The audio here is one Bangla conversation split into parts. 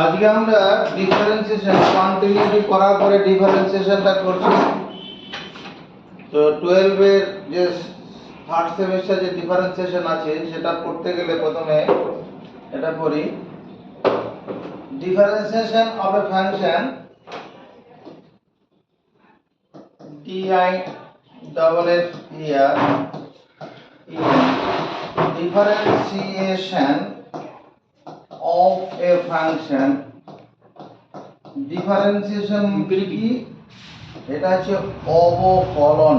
আজকে আমরা ডিফারেন্সিয়েশন কন্টিনিউটি করার পরে ডিফারেন্সিয়েশনটা করছি। তো 12 এর যে থার্ড সেমিস্টার যে ডিফারেন্সিয়েশন আছে সেটা পড়তে গেলে প্রথমে এটা পড়ি। Differentiation of a function DI double F ER differentiation of a function differentiation কি? এটা হচ্ছে অবকলন।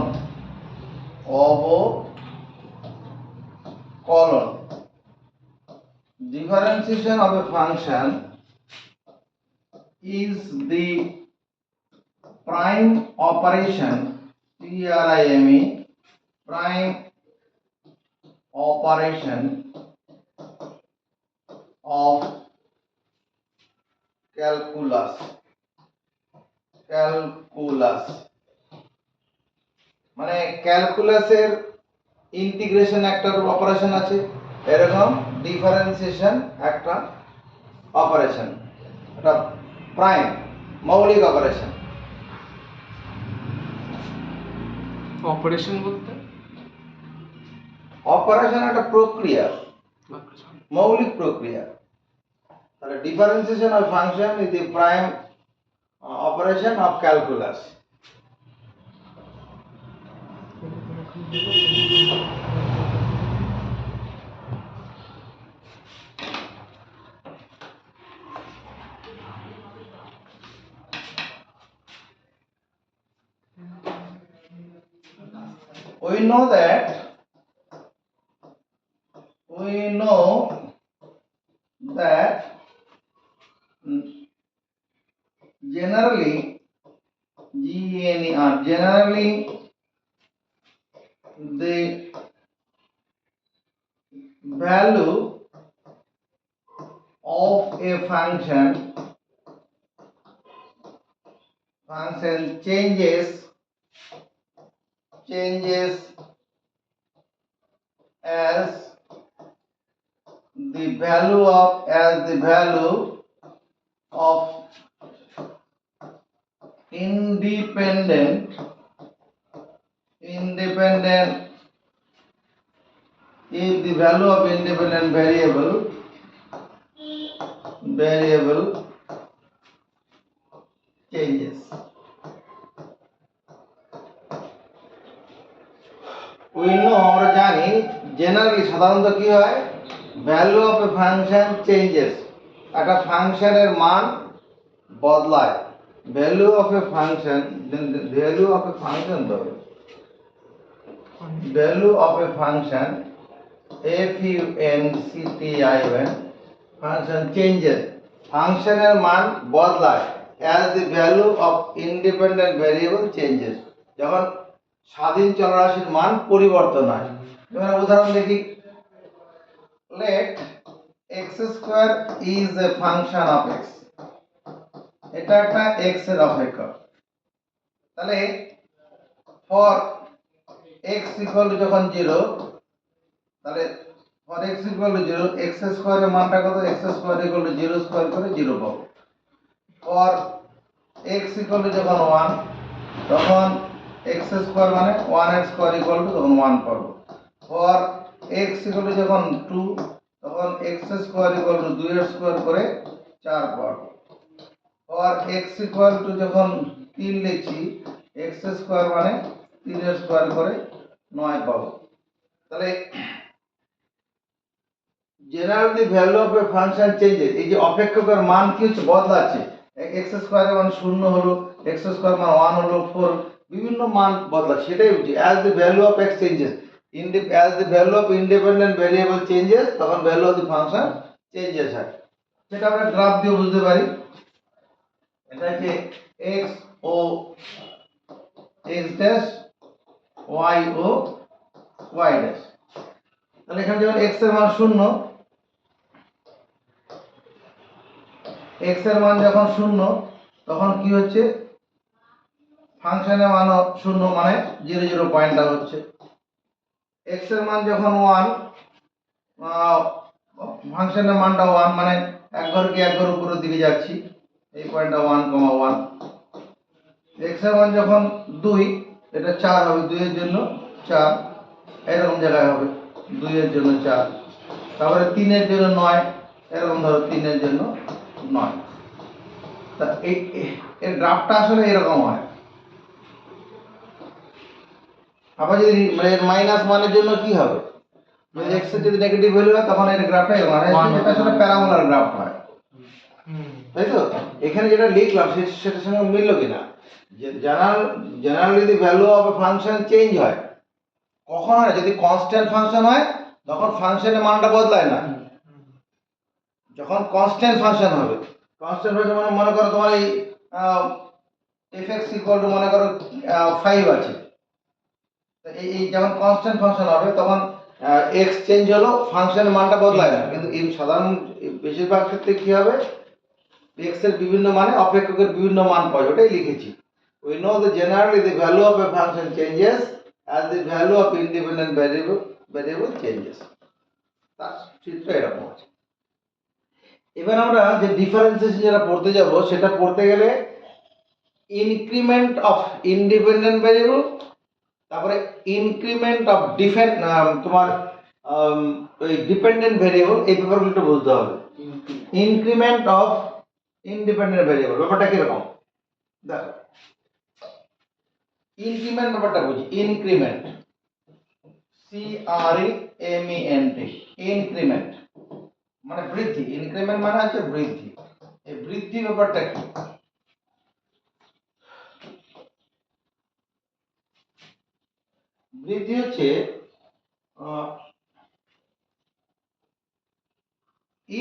Differentiation of a function is the prime operation, PRIME, prime operation of calculus. মানে ক্যালকুলাসের ইন্টিগ্রেশন একটা অপারেশন আছে, এরকম ডিফারেন্সিয়েশন একটা অপারেশন, এটা প্রাইম মৌলিক অপারেশন। অপারেশন বলতে অপারেশন একটা প্রক্রিয়া, মৌলিক প্রক্রিয়া। তাহলে differentiation of function is the prime operation of calculus. We know that generally the value of a function changes as the value of independent if the value of independent variable changes. We know, আমরা জানি জেনারেলি সাধারণত কি হয়, value of a function changes, একটা ফাংশনের মান বদলায়। Value of a function function changes, ফাংশনের মান বদলায় as the value of independent variable changes, যখন স্বাধীন চলরাশির মান পরিবর্তন হয়। যেমন উদাহরণ দেখি, let x square is a function of x, এটা একটা x এর অপেক্ষক। তাহলে ফর x ইকুয়াল টু যখন 0, তাহলে for x equal two 0 x স্কয়ারের মানটা কত, x square equal to 0 square করে 0 পাবো। ফর x ইকুয়াল টু যখন 1, তখন x স্কয়ার মানে 1x স্কয়ার ইকুয়াল টু তখন 1 পাবো। ফর x ইকুয়াল টু যখন 2, তখন x স্কয়ার ইকুয়াল টু 2 এর স্কয়ার করে 4 পাবো। ফর x ইকুয়াল টু যখন 3 লিখছি, x স্কয়ার মানে 3 এর স্কয়ার করে 9 পাবো। তাহলে generally value of a function changes, এই যে অপেক্ষকের মান কি হচ্ছে, বদলাচ্ছে। x স্কয়ারের মান 0 হলো, x স্কয়ার মান 1 হলো, 4, বিভিন্ন মান বদলাচ্ছে, সেটাই হচ্ছে as the value of x changes, as the value of independent variable changes, তখন value of the function changes হয়। সেটা আমরা গ্রাফ দিয়ে বুঝতে পারি। এটা কি x ও x ড্যাশ, y ও y ড্যাশ। তাহলে এখানে যখন x এর মান 0, x এর মান যখন 0, তখন কি হচ্ছে, ফাংশনের মান 0 মানে 0 0 পয়েন্টটা হচ্ছে। x এর মান যখন 1, ফাংশনের মানটা 1 মানে এক ঘর কি এক ঘর উপরের দিকে যাচ্ছি, এই পয়েন্টটা 1,1, x এর মান যখন 2, এটা 4 হবে, 2 এর জন্য 4, এরকম জায়গায় হবে 2 এর জন্য 4, তারপরে 3 এর জন্য 9, এরকম ধরো 3 এর জন্য 9। তা এর গ্রাফটা আসলে এরকম হয়। আবার যদি মানে এর মাইনাস মানের জন্য কি হবে, যদি x এর যদি নেগেটিভ ভ্যালু হয় তখন এর গ্রাফটা এরকম হয়, এটা আসলে প্যারাবোলার গ্রাফ হয়, তাই তো? এখানে যেটা লিখলাম সেটার সঙ্গে মিললো কিনা, যে জেনারেলি যদি value of a function change হয়, কখন হয়? যদি কনস্ট্যান্ট ফাংশন হয় তখন ফাংশনের মানটা বদলায় না। যখন কনস্ট্যান্ট ফাংশন হবে, কনস্ট্যান্ট ফাংশন মানে মনে করো তোমার এই fx ইকুয়াল টু মনে করো 5 আছে, তো এই যখন কনস্ট্যান্ট ফাংশন হবে তখন x চেঞ্জ হলো, ফাংশনের মানটা বদলায় না। কিন্তু এই সাধারণ বেশিরভাগ ক্ষেত্রে কি হবে, x এর বিভিন্ন মানে অপেক্ষকের বিভিন্ন মান পাওয়া, ওটাই লিখেছি। we know that generally the value of a function changes as the value of independent variable changes। তার চিত্র এরকম আছে। এবার আমরা যে ডিফারেন্সিয়েশন যেটা পড়তে যাব, সেটা পড়তে গেলে ইনক্রিমেন্ট অফ ইন্ডিপেন্ডেন্ট ভ্যারিয়েবল, তারপরে ইনক্রিমেন্ট অফ তোমার ওই ডিপেন্ডেন্ট ভ্যারিয়েবল, এই ব্যাপারগুলো একটু বুঝতে হবে। ইনক্রিমেন্ট অফ ইন্ডিপেন্ডেন্ট ভ্যারিয়েবল ব্যাপারটা কিরকম দেখো। ইনক্রিমেন্ট ব্যাপারটা বুঝি, ইনক্রিমেন্ট, CREMENT, ইনক্রিমেন্ট মানে বৃদ্ধি, ইনক্রিমেন্ট মানে হচ্ছে বৃদ্ধি। এই বৃদ্ধি ব্যাপারটা কি? বৃদ্ধি হচ্ছে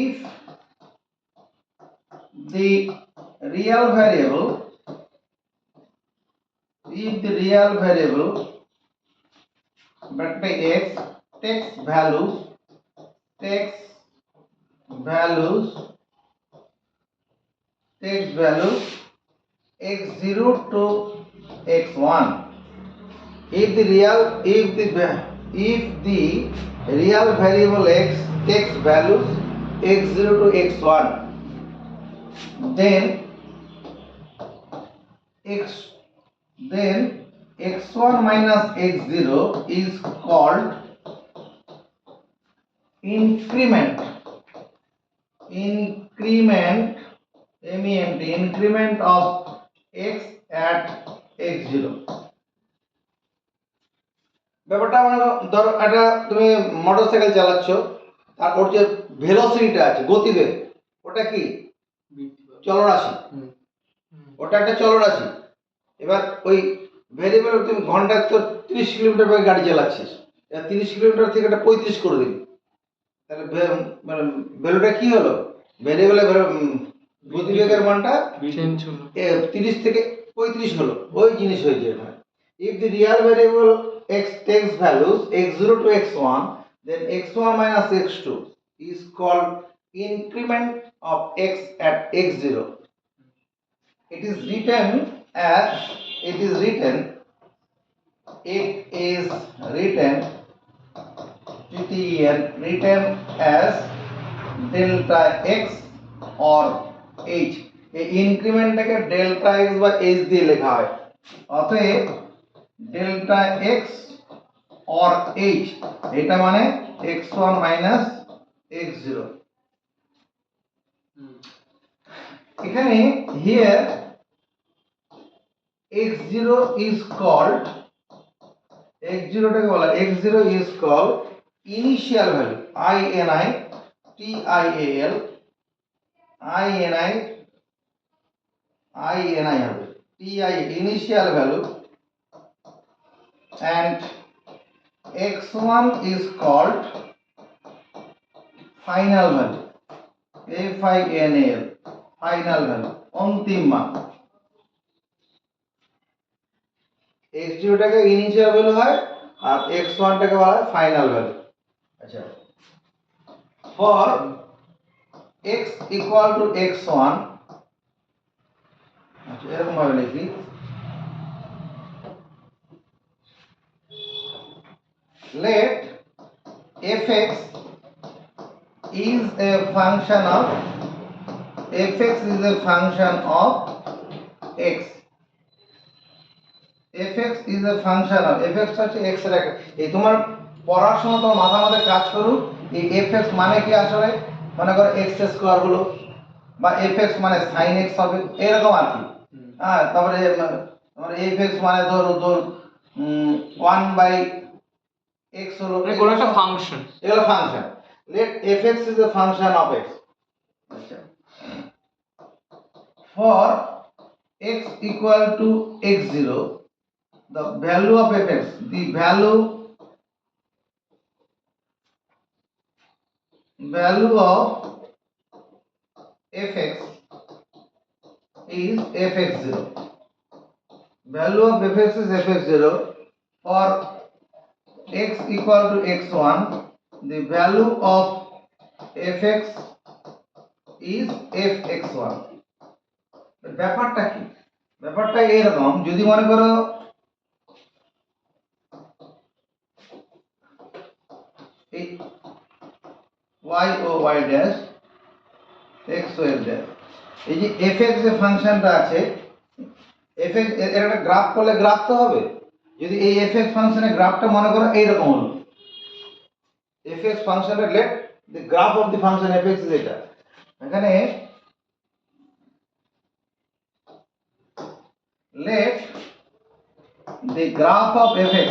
if the real variable but x takes values x0 to x1, if the real variable x takes values x0 to x1, then x1 minus x0 is called increment of x at x0। ব্যাপারটা মানে ধরো এটা তুমি মোটরসাইকেল চালাচ্ছ, আর ওর যে ভেলোসিটিটা আছে, গতিবেগ, ওটা কি চলরাশি, ওটা একটা চলরাশি। এবার ওই ভেরিয়েবল তুমি ঘন্টায় তো 30 কিলোমিটার বেগে গাড়ি চালাচ্ছিস, 30 কিলোমিটার থেকে এটা 35 করে দিবি, তাহলে মানে ভ্যালুটা কি হলো, ভেরিয়েবলের গতিবেগের মানটা চেঞ্জ হলো, 30 থেকে 35 হলো, ওই জিনিস হয়েছে এখানে। if the real variable x takes values x0 to x1, then x1 minus x2 is called increment of x at x0। it is written as delta x or h। এই ইনক্রিমেন্টটাকে ডেল্টা x বা h দিয়ে লেখা হয়, অতএব ডেল্টা x or h, এটা মানে x1 minus x0। এখানে here x0 is called, x0 টাকে বলা, x0 is called initial value, INI হবে, initial value, and x1 is called final value, final value, অন্তিম মান। x0 টাকে ইনিশিয়াল ভ্যালু হয় আর x1 টাকে বলা হয় ফাইনাল ভ্যালু। আচ্ছা, for x equal to x1, আচ্ছা এরকম ভাবে লিখি, let fx is a function of fx is a function of x. fx is a function of fx হচ্ছে x এর একটা এই তোমার পড়ার সময় তোমার মাথা মধ্যে কাজ করুক এই fx মানে কি আসলে মনে করো x স্কয়ার হলো বা fx মানে sin x হবে এরকম আর কি হ্যাঁ তারপরে তোমার fx মানে ধরো 1 বাই x হলো মানে কোনো একটা ফাংশন। এগুলো function let fx is a function of x আচ্ছা for x equal to x0 the value of fx the value of fx is fx0 value of fx is fx0 for x equal to x1 the value of fx is fx1 ব্যাপারটা কি ব্যাপারটা এরকম যদি মনে করো এই y ও y ড্যাশ x ও x ড্যাশ এই যে fx যে ফাংশনটা আছে fx এর একটা গ্রাফ করলে গ্রাফ তো হবে যদি এই fx ফাংশনের গ্রাফটা মনে করো এই রকম হলো fx ফাংশনের late the graph of the function fx is এটা এখানে let the graph of fx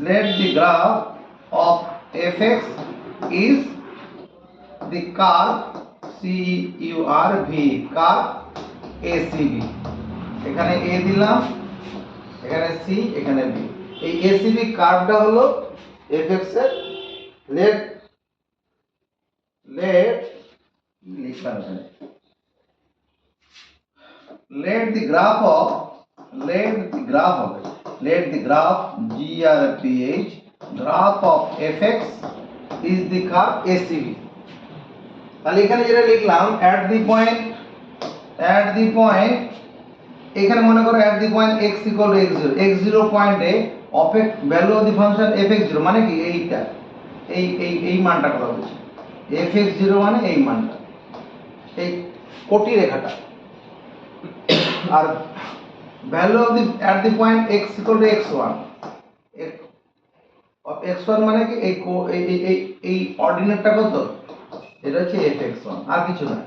let the graph of fx is the curve curv curve acb এখানে a দিলাম এখানে c এখানে b এই acb কার্ভটা হলো fx এর let লিখলাম এখানে let the graph of graph graph of fx is the curve acb তাহলে এখানে যেটা লিখলাম at the point এখানে মনে করো at the point x equal to x0 পয়েন্টে opaque value of the function fx0 মানে কি এইটা এই মানটা কথা বলছি fx0 মানে এই মানটা এই কোটি রেখাটা আর value of the at the point x equal to x1 x1 মানে কি এই অর্ডিনেটটা কত এটা হচ্ছে fx1 আর কিছু না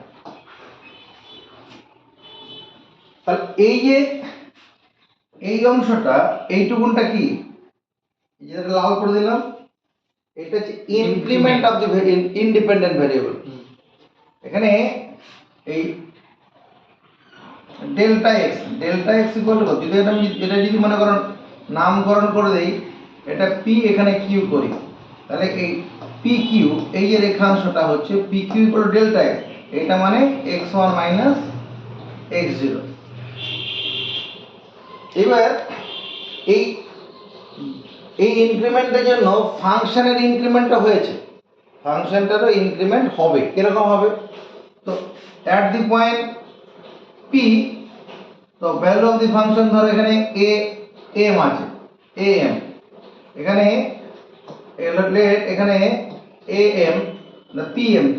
তাহলে এই যে এই অংশটা এইটুকুনটা কি যেটা লাল করে দিলাম এটা হচ্ছে increment of the Independent variable এখানে এই ডেল্টা x ইকুয়াল টু যদি এটা যদি মনে করো নামকরণ করে দেই এটা p এখানে q করি তাহলে এই pq এই যে রেখাংশটা হচ্ছে pq equal to delta x এটা মানে x1 মাইনাস x0 এবার এই ইনক্রিমেন্টের জন্য ফাংশনের ইনক্রিমেন্টটা হয়েছে ফাংশনটারও ইনক্রিমেন্ট হবে কিরকম হবে তো at the point p তো ভ্যালু অফ দি ফাংশন ধরো এখানে am আছে am এখানে এখানে am না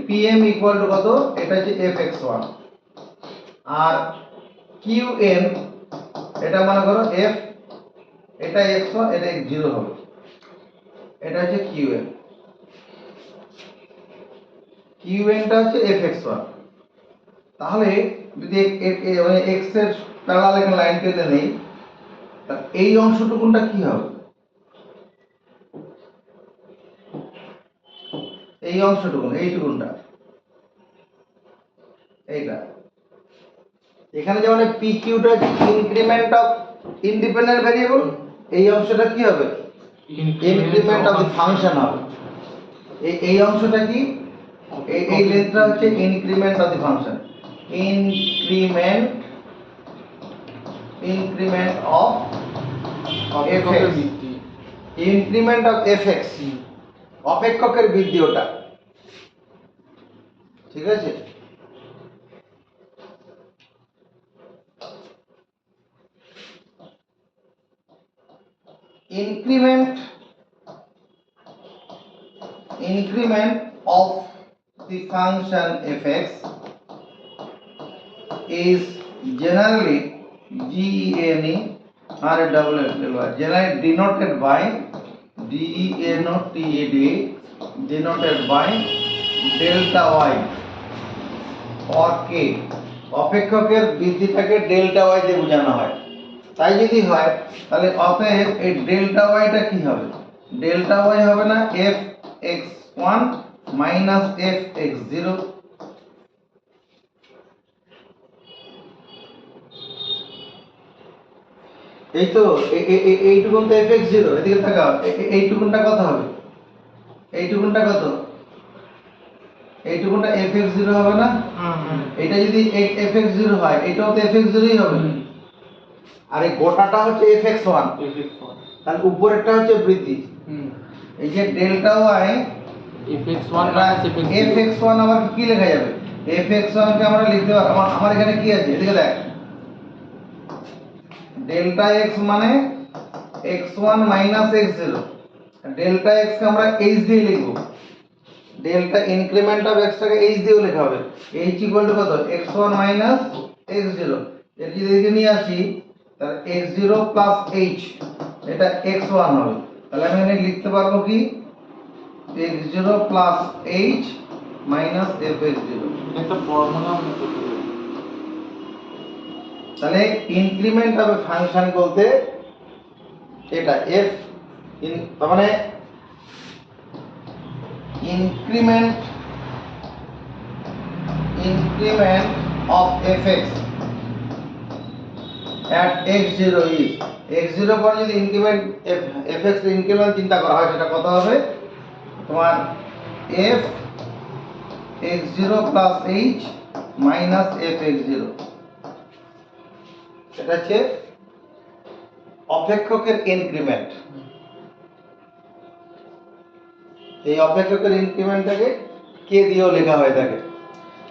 pm ইকুয়াল টু কত এটা হচ্ছে fx1 আর qn এটা মনে করো f এটা x1 এটা x0 হবে এটা হচ্ছে qn টা হচ্ছে fx1 তাহলে যদি x এর প্যারালাল এখানে লাইন টেনে নেই তাহলে এই অংশটুকুনটা কি হবে এই অংশটুকুন এইটুকুনটা এইটা এখানে যেমন pq টা ইনক্রিমেন্ট অফ ইন্ডিপেন্ডেন্ট ভেরিয়েবল এই অংশটা কি হবে ইনক্রিমেন্ট অফ দি ফাংশন হবে এই অংশটা কি এই লেন্থটা হচ্ছে increment of the function increment of fx increment of fx অপেক্ষকের বৃদ্ধি ওটা ঠিক আছে increment of the function fx is generally generally denoted by denoted by delta y or k অপেক্ষকের বৃদ্ধিটাকে ডেল্টা ওয়াই দিয়ে বোঝানো হয়। তাই যদি হয় তাহলে অতএব এই ডেল্টা ওয়াইটা কি হবে? ডেল্টা ওয়াই হবে না F x one minus F X zero. এই তো এইটুকুন তো এফ এক্স জিরো, এদিকে তাকাও, এইটুকুনটা কত হবে? এইটুকুনটা কত? এইটুকুনটা এফ এক্স জিরো হবে না? এটা যদি এফ এক্স জিরো হয় এটাও তো এফ এক্স জিরোই হবে। আর এই গোটাটা হচ্ছে এফ এক্স ওয়ান, তাহলে উপরেরটা হচ্ছে বৃদ্ধি। এই যে delta y f x one আবার কি লেখা যাবে? এফ এক্স ওয়ান কে আমরা লিখতে পারি, আমার এখানে কি আছে এদিকে দেখ, ডেল্টা এক্স মানে X one minus X zero. Delta X কে আমরা এইচ দিয়ে লিখবো, ডেল্টা ইনক্রিমেন্ট অফ এক্স টাকে এইচ দিয়েও লেখা হবে। এইচ ইকুয়াল টু কত? X one minus X zero. এর যদি এদিকে নিয়ে আসি তাহলে এক্স জিরো প্লাস এইচ, এটা এক্স ওয়ান হবে। তাহলে আমি এখানে লিখতে পারবো কি X zero plus H minus F X zero. এটা ফর্মুলা মতো। তাহলে ইনক্রিমেন্ট অফ ফাংশন বলতে এটা এফ তার মানে increment of fx at x0 is x0 পর যদি ইনক্রিমেন্ট fx এর ইনক্রিমেন্ট চিন্তা করা হয় সেটা কত হবে তোমার f x0 plus h minus f x0। এটা হচ্ছে অপেক্ষকের ইনক্রিমেন্ট। এই অপেক্ষকের ইনক্রিমেন্টটাকে কে দিয়েও লেখা হয়ে থাকে।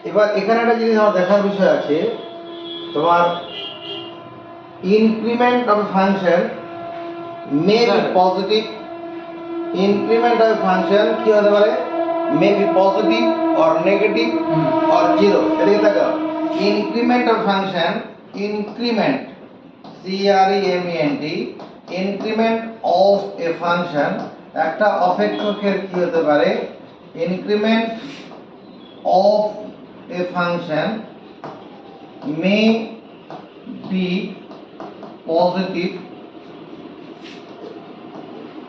এবার এখানে একটা জিনিস আমার দেখার বিষয় আছে, তোমার increment of function may be positive, increment of function কি হতে পারে? May be positive or negative or zero. এদিকে তাকাও, increment of function, increment CREMENT, increment of a function একটা অপেক্ষকের কি হতে পারে? Increment of a function may be positive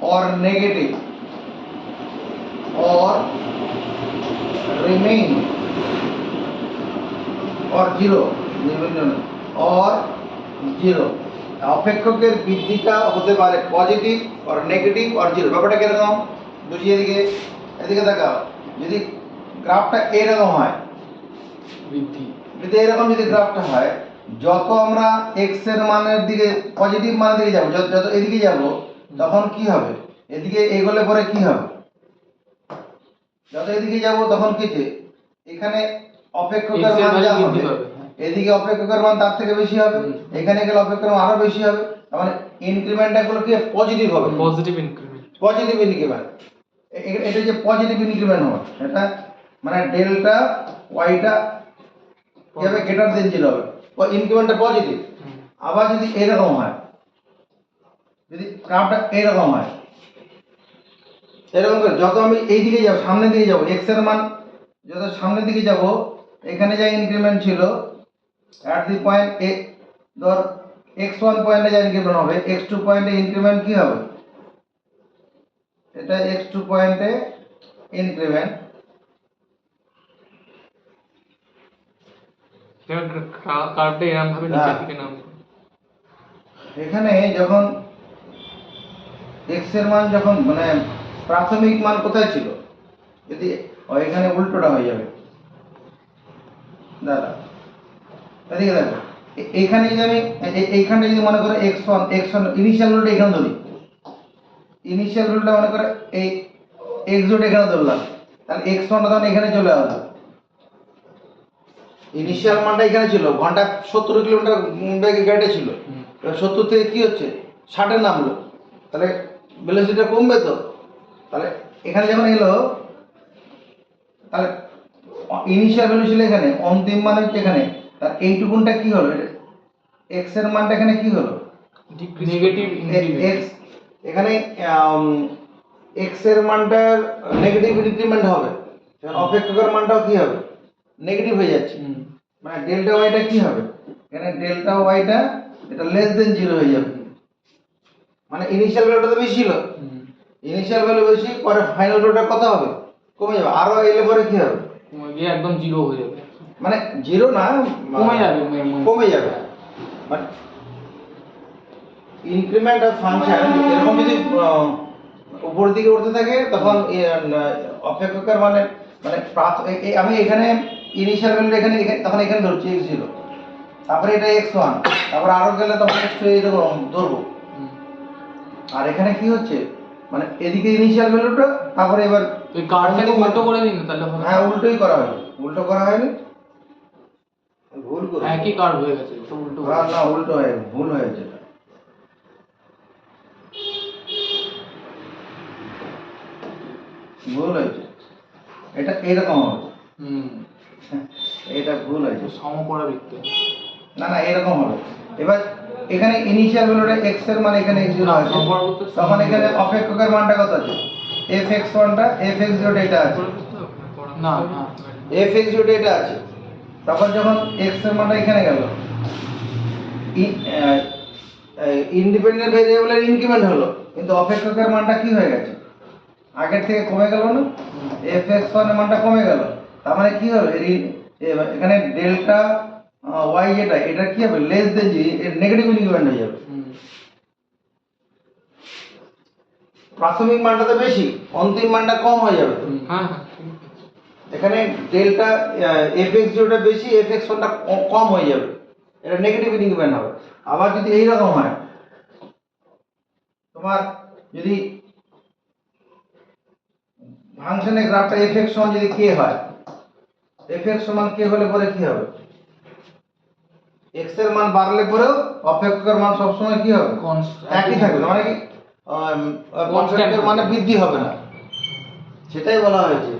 or negative or remain or zero or zero। অপেক্ষকের বৃদ্ধিটা হতে পারে positive or negative or zero. ব্যাপারটা কিরকম বুঝিয়ে এদিকে, এদিকে দেখাও, যদি গ্রাফটা এরকম হয় বৃদ্ধি এরকম যদি গ্রাফটা হয়, যত আমরা এক্স এর মানের দিকে পজিটিভ মানের দিকে যাব, যত এদিকে যাব তখন কি হবে? এদিকে এগোলে পরে কি হবে? যত এদিকে যাব তখন কিছু এখানে অপেক্ষকের মান যা হবে এদিকে অপেক্ষকের মান তার থেকে বেশি হবে, এখানে গেলে অপেক্ষকের মান আরো বেশি হবে। তার মানে ইনক্রিমেন্টটা গুলো কি পজিটিভ হবে, পজিটিভ ইনক্রিমেন্ট। এটা যে পজিটিভ ইনক্রিমেন্ট হবে এটা মানে ডেল্টা ওয়াইটা কি হবে? গ্রেটার দেন জিরো হবে, ইনক্রিমেন্টটা পজিটিভ। আবার যদি এরকম হয়, যদি গ্রাফটা এরকম হয়, এরকম করে যত আমি এই দিকে যাব, সামনের দিকে যাব, এক্স এর মান যত সামনের দিকে যাব, এখানে যা ইনক্রিমেন্ট ছিল এট দি পয়েন্ট এ, ধর x1 পয়েন্টে যা ইনক্রিমেন্ট হবে, x2 পয়েন্টে ইনক্রিমেন্ট কি হবে? এটা x2 পয়েন্টে ইনক্রিমেন্ট। কার্ভটা এরকম ভাবে নিচের দিকে নামবে। এখানে যখন x এর মান যখন মানে প্রাথমিক মান কোথায় ছিল, যদি এখানে উল্টোটা হয়ে যাবে দাদা, এদিকে দেখো, এইখানে যদি আমি এইখানে যদি মনে করো x1 ইনিশিয়াল রুলটা এখানে ধরি, ইনিশিয়াল রুলটা মনে করে এই x জোট এখানে ধরলাম, তাহলে x1 তখন এখানে চলে আসবে। ইনিশিয়াল মানটা এখানে ছিল, ঘন্টা 70 কিলোমিটার বেগে গাড়িটা ছিল, 70 থেকে কি হচ্ছে 60 এ নামলো, তাহলে ভেলোসিটিটা কমবে তো। তাহলে এখানে যখন এলো, তাহলে ইনিশিয়াল ভ্যালু ছিল এখানে, অন্তিম মান হচ্ছে এখানে, তার এইটুকুনটা কি হলো, এক্স এর মানটা এখানে কি হলো, নেগেটিভ এক্স এখানে এক্স এর মানটার নেগেটিভ ইনক্রিমেন্ট হবে, অপেক্ষকের মানটাও কি হবে, নেগেটিভ হয়ে যাচ্ছে। মানে ডেল্টা ওয়াইটা কি হবে, এখানে ডেল্টা ওয়াইটা এটা লেস দেন 0 হয়ে যাবে। মানে ইনিশিয়াল ভ্যালুটা তো বেশি ছিল, ইনিশিয়াল ভ্যালু বেশি, পরে ফাইনাল ভ্যালুটা কত হবে, কমে যাবে। আরো এলে পরে কি হবে, গিয়ে একদম জিরো হয়ে যাবে, মানে 0 না, কমে যাবে, কমে যাবে। মানে ইনক্রিমেন্ট অফ ফাংশন এরকম যদি উপরের দিকে উঠতে থাকে তখন অপেক্ষকের মানে মানে আমি এখানে ইনিশিয়াল ভ্যালু এখানে তখন এখানে ধরছি x0, তারপরে এটা x1, তারপরে আরো গেলে তখন x2 এরকম ধরবো। আর এখানে কি হচ্ছে, মানে এদিকে ইনিশিয়াল ভ্যালুটা, তারপরে এবার এই কার্ডটাকে উল্টো করে দিন তাহলে হবে। হ্যাঁ উল্টোই করা হয়নি, উল্টো করা হয়নি, ভুল করে একই কার্ড হয়ে গেছে, তো উল্টো না না উল্টো হয়ে ভুল হয়েছে, ভুল হয়েছে, এটা এরকম হবে, এটা ভুল হয়েছে, সমকোণা বৃত্তে না না এরকম হবে। এবার এখানে ইনিশিয়াল ভ্যালুটা x এর মানে এখানে x0 আছে, তখন এখানে অপেক্ষকের মানটা কত আছে, fx1 টা fx0 টা এটা আছে, না fx0 টা এটা আছে, তখন যখন x এর মানটা এখানে গেল, ইন্ডিপেন্ডেন্ট ভেরিয়েবলের ইনক্রিমেন্ট হলো, কিন্তু অপেক্ষকের মানটা কি হয়ে গেছে, আগের থেকে কমে গেল না, fx1 এর মানটা কমে গেল, তার মানে কি হবে, এখানে ডেল্টা ওয়াই যেটা এটা কি হবে, লেস দেন জি, এর নেগেটিভ ইনক্রিমেন্ট হয়ে যাবে। প্রাথমিক মানটা তো বেশি, অন্তিম মানটা কম হয়ে যাবে। হ্যাঁ এখানে ডেল্টা fx0 টা বেশি, fx1 টা কম হয়ে যাবে, এটা নেগেটিভ ইনক্রিমেন্ট হবে। আবার যদি এই রকম হয়, তোমার যদি ফাংশনের গ্রাফটা fx সমান যদি k হয়, fx সমান k হলে পরে কি হবে, x এর মান বাড়লে পরেও অপেক্ষকের মান সবসময় কি হবে, একই থাকবে, মানে কি কনস্ট্যান্টের মানে বৃদ্ধি হবে না, সেটাই বলা হয়েছে।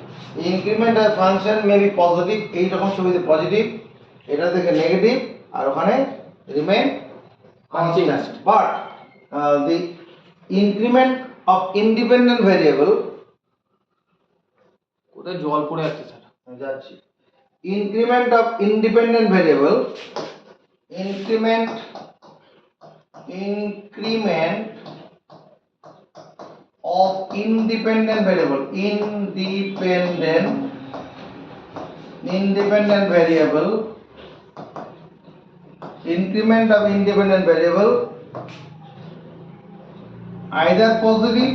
Increment of function may be positive, এই রকম ছবিতে পজিটিভ, এটা থেকে নেগেটিভ, আর ওখানে remain constant, but the increment of independent variable, কোথায় জল পড়ে যাচ্ছে স্যার, যাচ্ছি, increment of independent variable, increment of independent variable, independent variable, increment of independent variable either positive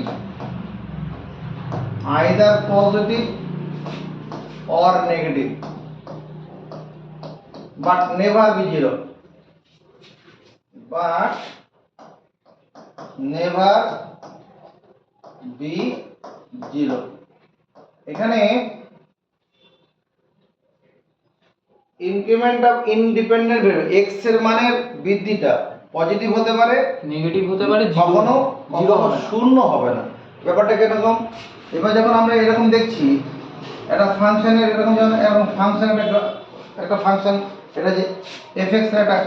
or negative, but never be zero, এখানে increment of independent variable, x এর মানের বৃদ্ধিটা পজিটিভ হতে পারে, নেগেটিভ হতে পারে, কখনো জিরো কখনো শূন্য হবে না। ব্যাপারটা কিরকম, এবার যখন আমরা এরকম দেখছি একটা ফাংশনের, এরকম যখন এরকম ফাংশনের একটা ফাংশন, এটা যে fx এর একটা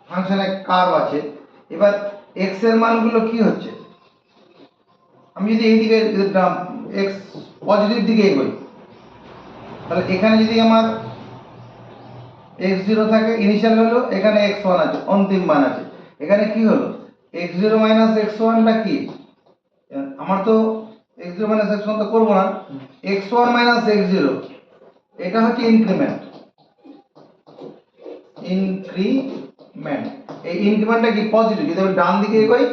ফাংশনের কার্ভ আছে, এবার x এর মানগুলো কি হচ্ছে, আমি যদি এইদিকে x পজিটিভ দিকে এগোই, তাহলে এখানে যদি আমার x0 থাকে ইনিশিয়াল ভ্যালু, এখানে x1 আছে অন্তিম মান আছে, এখানে কি হলো, x0 x1 টা কি, আমার তো x0 x1 তো করব না, x1 x0 এটা হচ্ছে ইনক্রিমেন্ট, এই ইনক্রিমেন্টটা কি পজিটিভ, যদি আমি ডান দিকে এগোই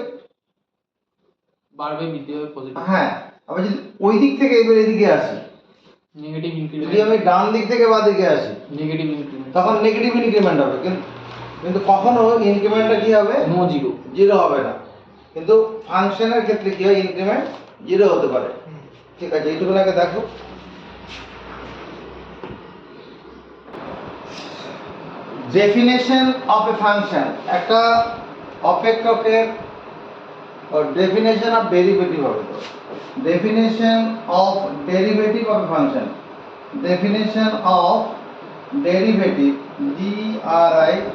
বাড়বে, বৃদ্ধি হবে, পজিটিভ। হ্যাঁ, আবার যদি ওই দিক থেকে এবার এদিকে আসি, নেগেটিভ ইনক্রিমেন্ট, যদি আমি ডান দিক থেকে বাঁ দিকে আসি নেগেটিভ ইনক্রিমেন্ট, তখন নেগেটিভ ইনক্রিমেন্ট হবে, কিন্তু কখনো ইনক্রিমেন্টটা কি হবে, নো জিরো, জিরো হবে না। কিন্তু ফাংশনের ক্ষেত্রে কি হয়, ইনক্রিমেন্ট জিরো হতে পারে। ঠিক আছে, এইটুকু আগে দেখো। ডেফিনেশন অফ এ ফাংশন, একটা অপেক্ষকের ডেফিনেশন অফ ডেরিভেটিভ হবে, definition of derivative of a function, definition of derivative DRIVATIV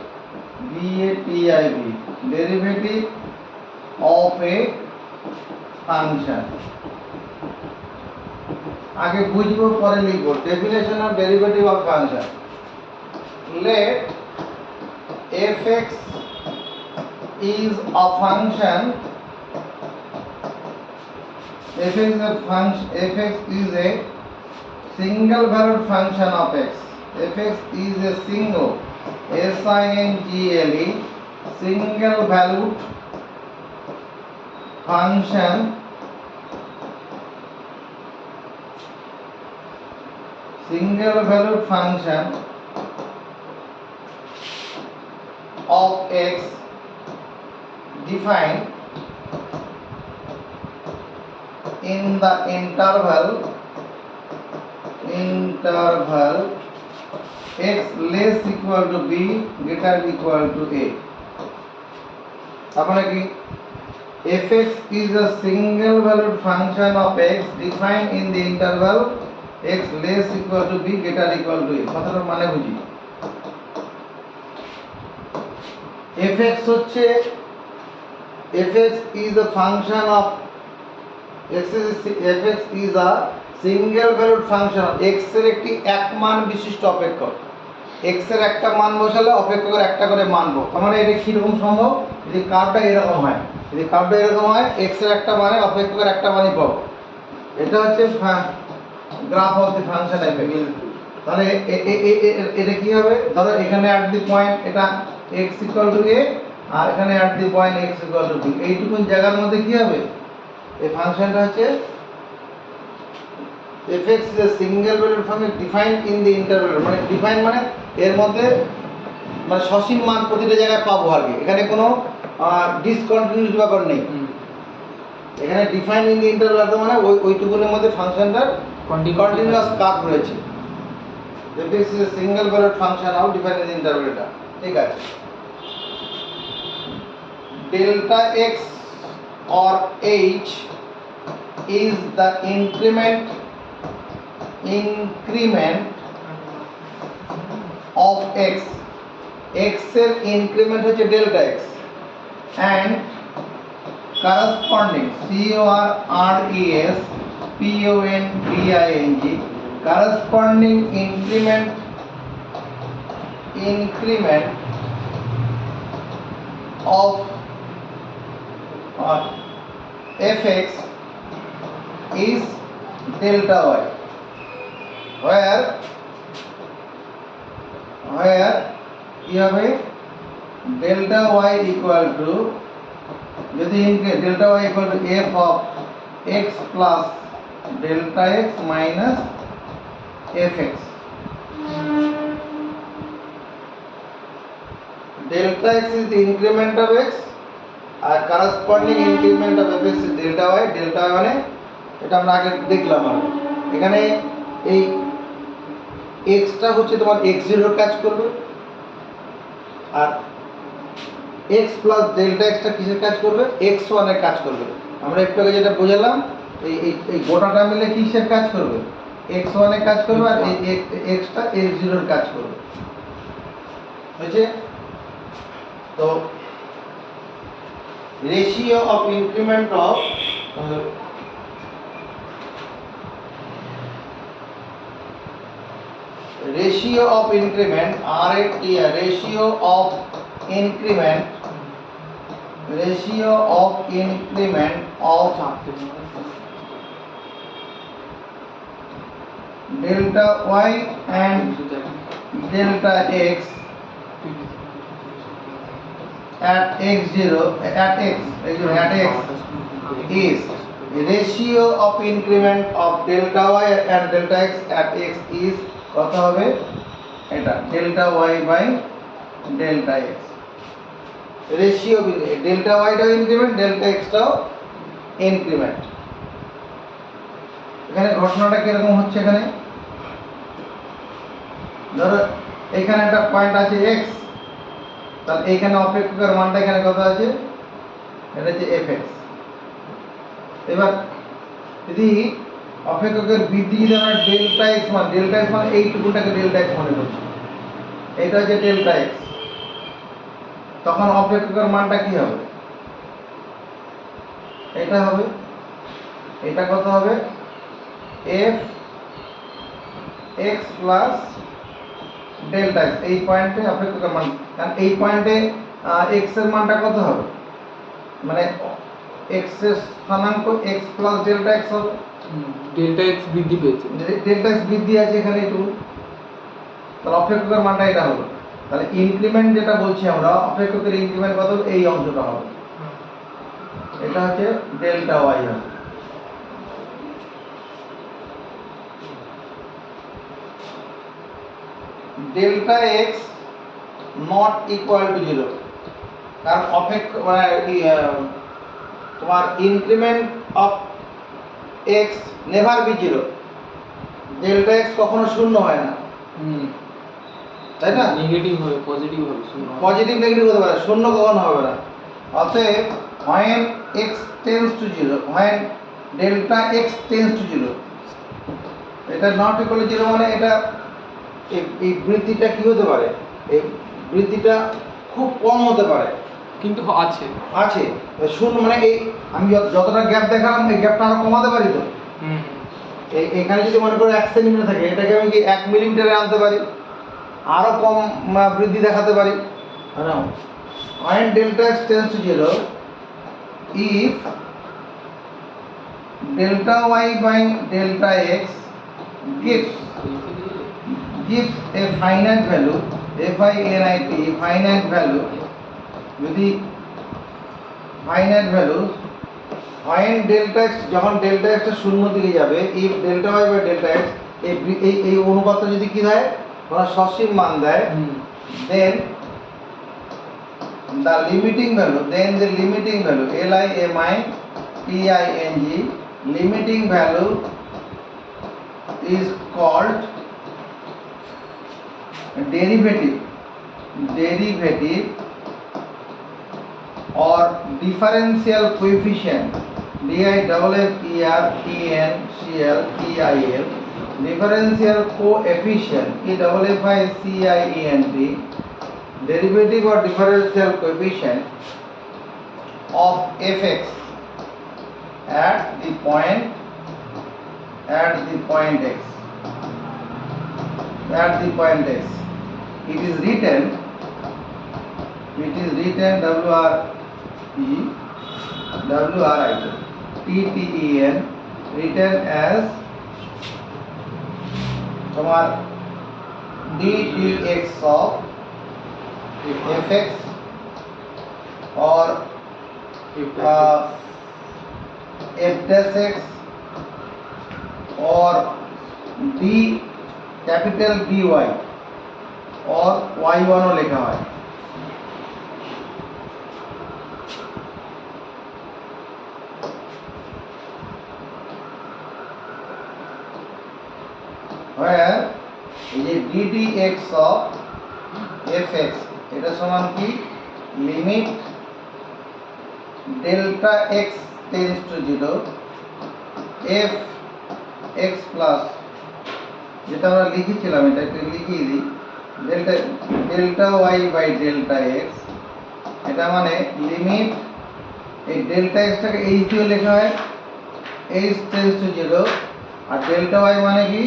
derivative of a function. আগে বুঝবো পরে লিখবো। Definition of derivative of function, let fx is a function, fx is a single valued function of x. Fx is a single single single valued function of x defined in the interval x less equal to b greater equal to a। তারপরে কি, fx is a single valued function of x defined in the interval x less equal to b greater equal to a। কথাটার মানে বুঝি, fx হচ্ছে, fx is a function of fx is a single valued function of x এর একটি এক মান বিশিষ্ট অপেক্ষক। x এর একটা মান বসালে অপেক্ষকের একটা করে মান পাবো। তার মানে এটা কিরকম সম্ভব, যদি কার্ভটা এরকম হয়, যদি কার্ভটা এরকম হয় x এর একটা মানে অপেক্ষকের একটা মানই পাবো। এটা হচ্ছে graph of the function fx। তাহলে এটা কি হবে, ধরো এখানে অ্যাট দি পয়েন্ট এটা x ইকুয়াল টু a, আর এখানে at the point x equal two b, এইটুকুন জায়গার মধ্যে কি হবে, এই ফাংশনটা হচ্ছে fx is a single valued function defined in the interval, মানে ডিফাইন মানে এর মধ্যে মানে সসীম মান প্রতিটা জায়গায় পাবো আর কি, এখানে কোনো ডিসকন্টিনিউইটি ব্যাপার নেই। এখানে ডিফাইন ইন দি ইন্টারভাল মানে ওইটুকুনের মধ্যে ফাংশনটার কন্টিনিউয়াস কার্ভ রয়েছে। fx is a single valued function of defined in the interval, এটা ঠিক আছে। delta x or h is the increment of x, x এর ইনক্রিমেন্ট হচ্ছে delta x, and corresponding corresponding corresponding increment of fx is delta y, where কি হবে, delta y equal to, যদি delta y equal to f of x plus delta x minus fx, delta x is the increment of x R corresponding increment of fx is delta y। delta y মানে এটা আমরা আগে দেখলাম, আর এখানে এই x টা হচ্ছে তোমার x0 এর কাজ করবে, আর x প্লাস ডেল্টা x টা কিসের কাজ করবে, x1 এর কাজ করবে। আমরা একটু আগে যেটা বোঝালাম, এই গোটাটা মিলে কিসের কাজ করবে, x1 এর কাজ করবে, আর এই x টা x0 এর কাজ করবে, বুঝছে? তো ratio of increment of ratio of increment RAT, ratio of increment of delta y and delta x at x0 is ratio of increment of delta y and delta x at x is কত হবে, এটা delta y by delta x। Ratio delta y টাও ইনক্রিমেন্ট, ডেল্টা x টাও ইনক্রিমেন্ট। এখানে ঘটনাটা কিরকম হচ্ছে, এখানে ধরো এখানে একটা পয়েন্ট আছে x, তাহলে এইখানে অপেক্ষকের মানটা এখানে কত আছে, এটা হচ্ছে fx। এবার যদি অপেক্ষকের বৃদ্ধি যদি আমরা ডেল্টা x মান এইটুকুটাকে ডেল্টা x মনে করছি, এটা হচ্ছে ডেল্টা এক্স, তখন অপেক্ষকের মানটা কি হবে? এটা হবে, এটা কত হবে? F x plus delta x. এই পয়েন্টে অপেক্ষকের মান, কারণ এই পয়েন্টে এক্স এর মানটা কত হবে, মানে এক্স এর স্থানাঙ্ক এক্স প্লাস ডেল্টা এক্স হবে। ডেল্টা এক্স বৃদ্ধি পেয়েছে। ডেল্টা এক্স বৃদ্ধি আছে এখানে একটু, তাহলে অপেক্ষকের মানটা এটা হলো। তাহলে ইনক্রিমেন্ট যেটা বলছি আমরা, অপেক্ষকের ইনক্রিমেন্ট কত হবে? এই অংশটা হবে, এটা হচ্ছে ডেল্টা ওয়াই হবে। Delta x not equal to 0, কারণ মানে তোমার increment of x never be 0। Delta x কখনো শূন্য হয় না, তাই না? নেগেটিভ হবে, পজিটিভ হবে, শূন্য হবে। পজিটিভ নেগেটিভ হতে পারে, শূন্য কখনো হবে না। অতএব when x tends to 0, when delta x tends to 0, এটা নট ইকুয়াল টু 0 মানে এটা এই বৃদ্ধিটা কি হতে পারে? এই বৃদ্ধিটা খুব কম হতে পারে, কিন্তু আছে। আছে শূন্য মানে এই আমি যতটা গ্যাপ দেখালাম এই গ্যাপটা আরো কমাতে পারি তো। এখানে যদি মনে করো 1 সেন্টিমিটার থাকে, এটাকে আমি কি 1 মিলিমিটারে আনতে পারি, আরো কম বৃদ্ধি দেখাতে পারি। When delta x tends to 0, if delta y by delta x gives a finite value, finite finite value, যদি finite value, when delta x, যখন delta x টা শূন্য দিকে যাবে, if delta y by delta x এই অনুপাতটা যদি কি হয়, কোনো সসীম মান দেয়, then the limiting value, LIMITING limiting value is called derivative or differential coefficient, DIFFERENTIAL differential coefficient, EFFICIENT, derivative or differential coefficient of fx at the point x, it is written WRITEN written as তোমার ddx of fx or f dash x or d capital dy or y1 ও লেখা হয়। where এই যে ddx of fx এটা সমান কি, limit delta x tends to 0 f x plus, যেটা আমরা লিখেছিলাম এটা একটু লিখিয়ে দিই, delta y by delta x, এটা মানে লিমিট এই ডেল্টা x টাকে h দিয়ে লেখা হয়, h টেন্ডস টু 0, আর ডেল্টা y মানে কি,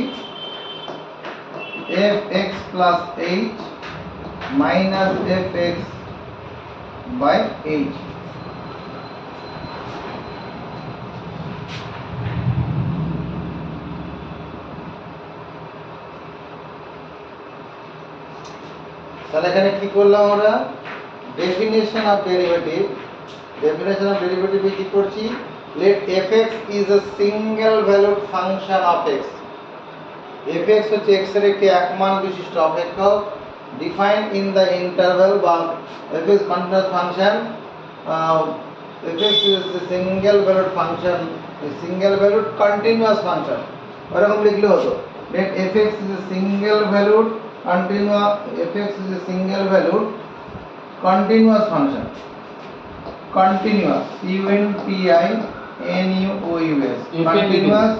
fx plus h minus fx by h। তাহলে এখানে কি করলাম আমরা, ডেফিনেশন অফ ডেরিভেটিভ কি করছি, let fx is a single valued function of x, fx হচ্ছে x এর একটি একমান বিশিষ্ট অপেক্ষক, defined in the interval বা fx continuous function, fx is a single valued function, a single valued continuous function, এরকম লিখলে হতো, let fx is a single valued continuous function, continuous CONTINUOUS continuous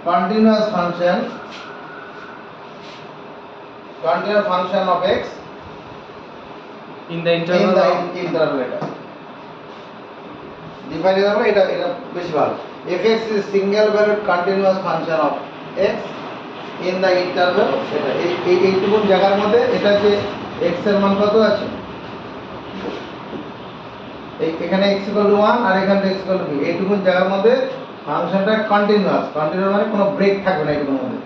continuous function continuous function of x in the in interval the of interval এটা ডিফাইন করব এটা এটা বেশি ভালো fx is single valued continuous function of x in the interval এটা এইটুকু জায়গার মধ্যে এটা যে x এর মান কত আছে এখানে x = 1 আর এখানে x = b এইটুকু জায়গার মধ্যে ফাংশনটা কন্টিনিউয়াস মানে কোনো ব্রেক থাকবে না এইটুকুর মধ্যে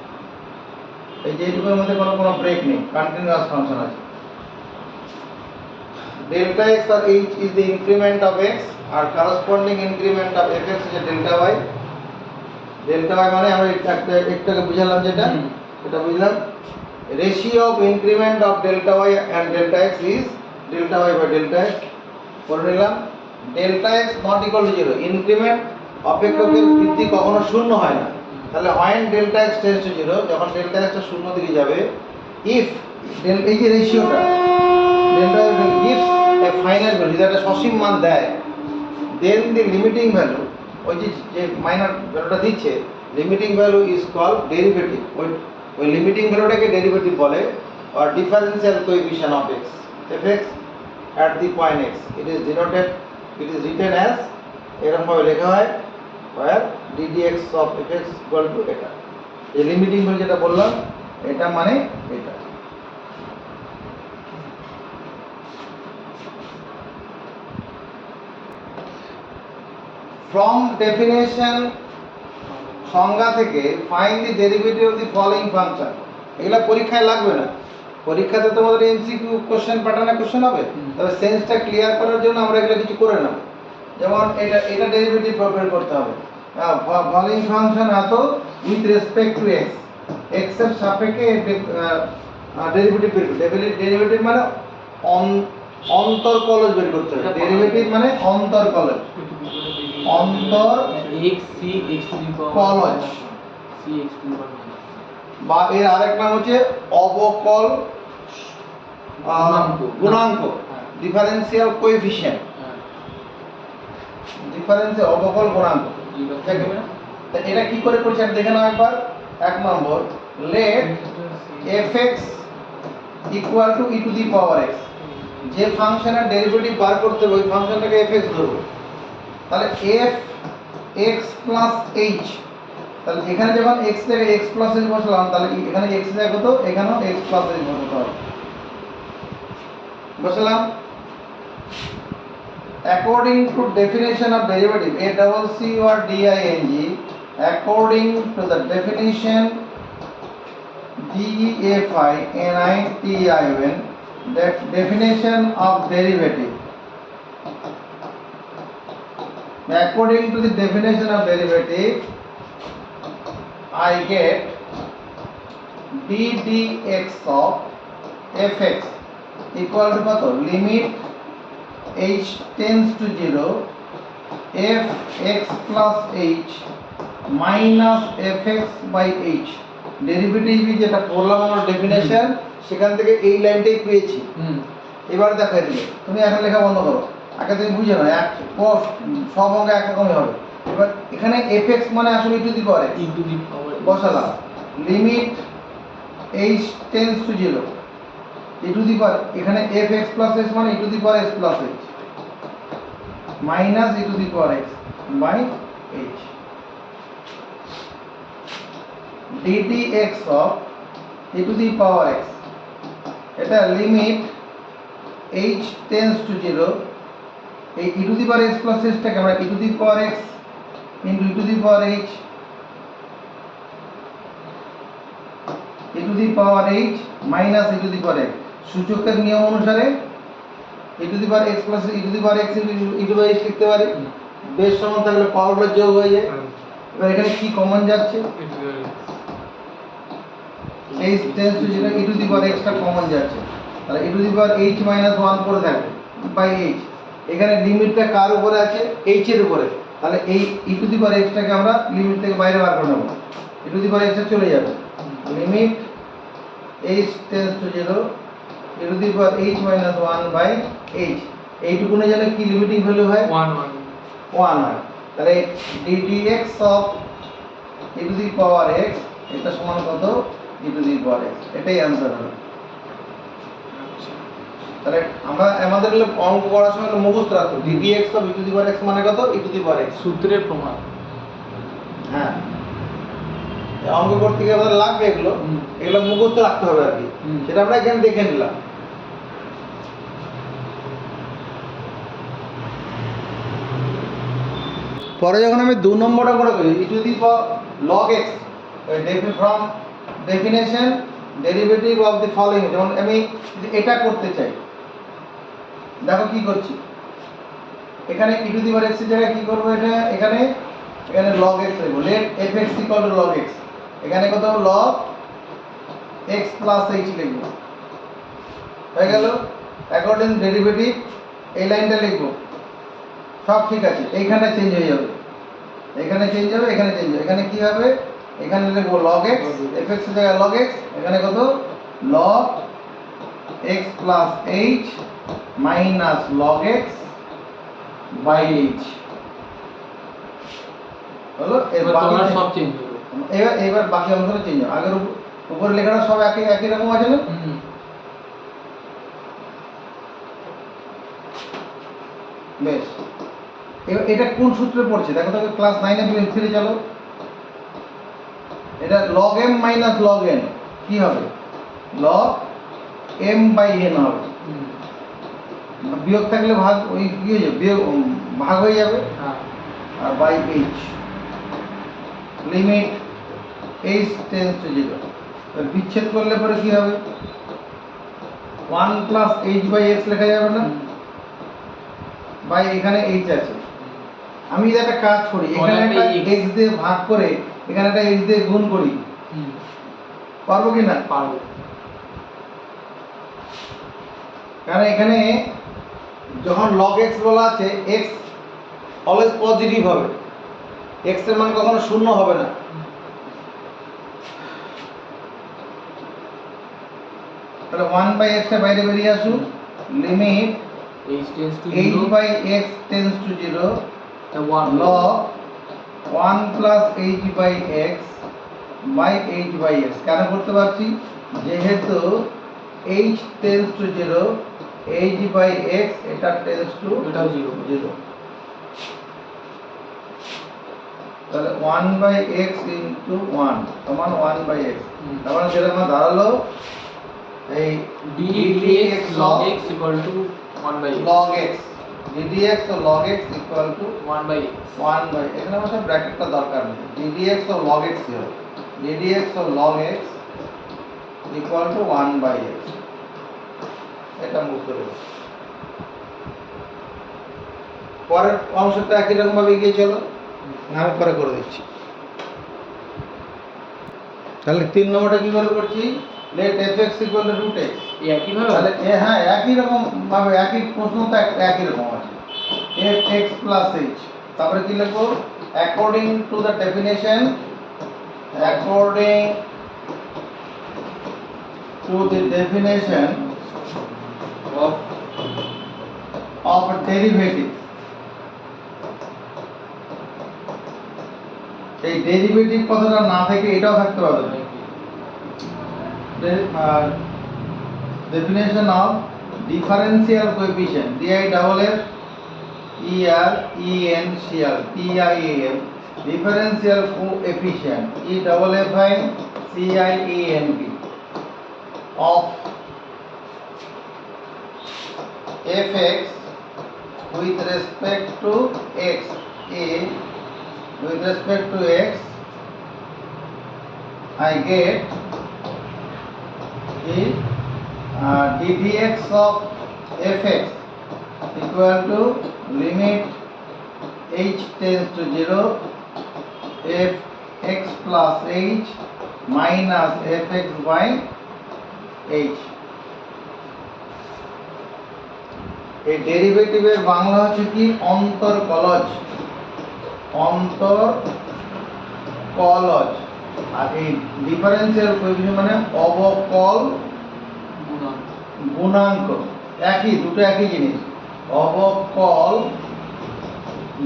এই যে এইটুকুর মধ্যে কোনো ব্রেক নেই কন্টিনিউয়াস ফাংশন আছে delta x or h is the increment of x or corresponding increment of fx is delta y মানে আমরা একটাকে বুঝালাম যেটা এটা বুঝলাম ratio of increment of delta y and delta x is delta y by delta x করে নিলাম delta x not equal to 0 increment অপেক্ষকের বৃদ্ধি কখনো শূন্য হয় না তাহলে when delta x tends to 0 যখন delta x টা শূন্য দিকে যাবে if এই যে রেশিওটা delta x gives a final value যেটা সসীম মান দেয় then the limiting value ওই যে মাইনার ভ্যালুটা দিচ্ছে limiting value is called derivative ওই লিমিটিং ভ্যালুটাকে ডেরিভেটিভ বলে or differential coefficient of x fx at the point x it is written as এরকম ভাবে লেখা হয় where ddx of fx equal to এটা এই লিমিটিং ভ্যালু যেটা বললাম এটা মানে এটা from definition সংজ্ঞা থেকে find the derivative of the following function এগুলা পরীক্ষায় লাগবে না পরীক্ষাতে তোমাদের এমসিকিউ কোশ্চেন প্যাটার্নে কোশ্চেন হবে তবে সেন্সটা ক্লিয়ার করার জন্য আমরা এগুলা কিছু করে নেব যেমন এটা ডেরিভেটিভ বের করতে হবে ফলোইং ফাংশন এত with respect to x x এর সাপেক্ষে ডেরিভেটিভ বের করতে হবে ডেরিভেটিভ মানে অন্তরকলজ বের করতে হবে ডেরিভেটিভ মানে অন্তরকলজ অন্তর x c x to the power কলজ c x to the power বা এর আরেক নাম হচ্ছে অবকল গুণাঙ্ক ডিফারেন্সিয়াল কোএফিশিয়েন্ট ডিফারেন্সিয়াল অবকল গুণাঙ্ক তা এটা কি করে করছে দেখে নাও একবার এক নম্বর let fx equal to e to the power x যে ফাংশনের ডেরিভেটিভ বার করতে হবে ওই ফাংশনটাকে fx ধরব তাহলে f x প্লাস h তাহলে এখানে যখন x থেকে x প্লাস h বসালাম তাহলে এখানে x এর কত এখানেও x প্লাস h বসাতে হবে বসালাম according to definition of derivative a double c or ding according to the definition DEFI NITION that definition of derivative according to the definition of derivative I get ddx of fx equal to কত limit h tends to 0 fx plus h minus fx by h derivative যেটা পড়লাম আমরা ডেফিনেশন সেখান থেকে এই লাইনটাই পেয়েছি এবার দেখাই দিলে তুমি এখন লেখা বন্ধ করো আগে তুমি বুঝে নাও এক সব অঙ্ক একরকমই হবে এবার এখানে fx মানে আসলে e to the power e to the power বসালাম limit h tends to 0 e to the power এখানে fx প্লাস h মানে e to the power s plus h minus e to the power x by h ddx of e to the power x এটা লিমিট h টেন্ডস টু 0 এই e to the power x plus h টাকে আমরা e to the power x into e to the power h e to the power h minus e to the power x সূচকের নিয়ম অনুসারে e to the power x plus e to the power x into e to the power h লিখতে পারি বেশ সমান থাকলে পাওয়ারগুলো যোগ হয়ে যায় এবার এখানে কি কমন যাচ্ছে h tends to 0 e to the power x টা কমন যাচ্ছে তাহলে e to the power h minus 1 পড়ে থাকবে বাই h এখানে লিমিটটা কার উপরে আছে h এর উপরে তাহলে এই e to the power x টাকে আমরা লিমিট থেকে বাইরে বার করে নেব e to the power x টা চলে যাবে limit h tends to 0 e to the power h minus 1 by h এইটুকুনে জানে কি লিমিটিং ভ্যালু হয় 1 হয় তাহলে ddx of e to the power x এটা সমান কত e to the power x এটাই आंसर হবে তাহলে আমরা আমাদের হলো অঙ্ক করার সময় হলো মুখস্থ রাখতো ddx of e to the power x মানে কত e to the power x। সূত্রের প্রমাণ। হ্যাঁ, এই অঙ্ক করতে গিয়ে আমাদের লাগবে এগুলো, হুম। এগুলো মুখস্থ রাখতে হবে আর কি। হুম। সেটা আমরা এখানে দেখে নিলাম। পরে যখন আমি 2 নম্বরটা করে করি e to the power log x from definition derivative of the following, যেমন আমি যদি এটা করতে চাই, দেখো কি করছি, এখানে e to the power x এর জায়গায় কি করব, এটা এখানে এখানে log x লিখব, let fx equal two log x, এখানে কত log x প্লাস h লিখব, হয়ে গেল। অ্যাকর্ডিং ডেরিভেটিভ এই লাইনটা লিখব, সব ঠিক আছে। এইখানে চেঞ্জ হয়ে যাবে, এখানে চেঞ্জ হবে, এখানে চেঞ্জ হবে, এখানে কি হবে, এখানে লিখব log x, fx এর জায়গায় log x, এখানে কত log x plus h minus log x by h হলো। এর এবার বাকি তোমরা সব চেঞ্জ হবে। এবার বাকি অংশটা চেঞ্জ হবে। আগের উপরে লেখাটা সব একই একই রকম আছে না? হুম। বেশ, এবার এটা কোন সূত্রে পড়ছে দেখো তো, ক্লাস 9 এ ফিরে চলো। এটা log m minus log n কি হবে, log m বাই n হবে। হুম। বিয়োগ থাকলে ভাগ ওই কি হয়ে যাবে, বিয়োগ ভাগ হয়ে যাবে, হ্যাঁ। আর by h limit h tends to 0। বিচ্ছেদ করলে পরে কি হবে, 1 প্লাস h বাই x লেখা যাবে না, বাই এখানে h আছে। আমি যদি একটা কাজ করি, এখানে একটা x দিয়ে ভাগ করে এখানে একটা h দিয়ে গুণ করি, হুম। পারবো কি না? পারবো। কারণ এখানে যখন log x বলা আছে, x অলওয়েজ পজিটিভ হবে, x এর মান কখনো শূন্য হবে না। তাহলে 1 বাই x টা বাইরে বেরিয়ে আসুক, limit h tends to h 0 by x tends to 0 তা 1 log 1 plus h by x by h by x। কেন করতে পারছি, যেহেতু h tends to 0, h by x এটা টেন্ডস টু এটাও 0 0। তাহলে 1 বাই x ইনটু 1 সমান 1 বাই x। হুম। তার মানে যেটা আমার দাঁড়ালো এই ddx log x equal to 1 by x log x, ddx ও log x equal to 1 by x 1 by, এখানে আমার ব্র্যাকেটটা দরকার নেই, ddx ও log x কি হবে, ddx ও log x equal to 1 by x, এটা মুক্ত দেবো। পরের অংশটা একই রকম ভাবে এগিয়ে চলো, আমি পরে করে দিচ্ছি। তাহলে 3 নম্বরটা কি করে করছি, let fx equal to root x। এই একই ভাবে তাহলে হ্যাঁ একই রকম ভাবে, একই প্রশ্ন তো একই রকম আছে, fx plus h, তারপরে কি লিখবো, according to the definition, according to the definition of a derivative। এই ডেরিভেটিভ কথাটা না থেকে এটাও থাকতে পারে, definition of differential coefficient, DIFF ERENCIAL TIAL, differential coefficient EFFICIENT of fx with respect to x, with respect to x I get the ddx of fx equal to limit h tends to 0 fx plus h minus fx by h। এই ডেরিভেটিভের বাংলা হচ্ছে কি, অন্তর্কলজ, অন্তর্কলজ। আর এই ডিফারেন্সিয়াল কোএফিসিয়েন্ট মানে অবকল গুণাঙ্ক, একই দুটো একই জিনিস, অবকল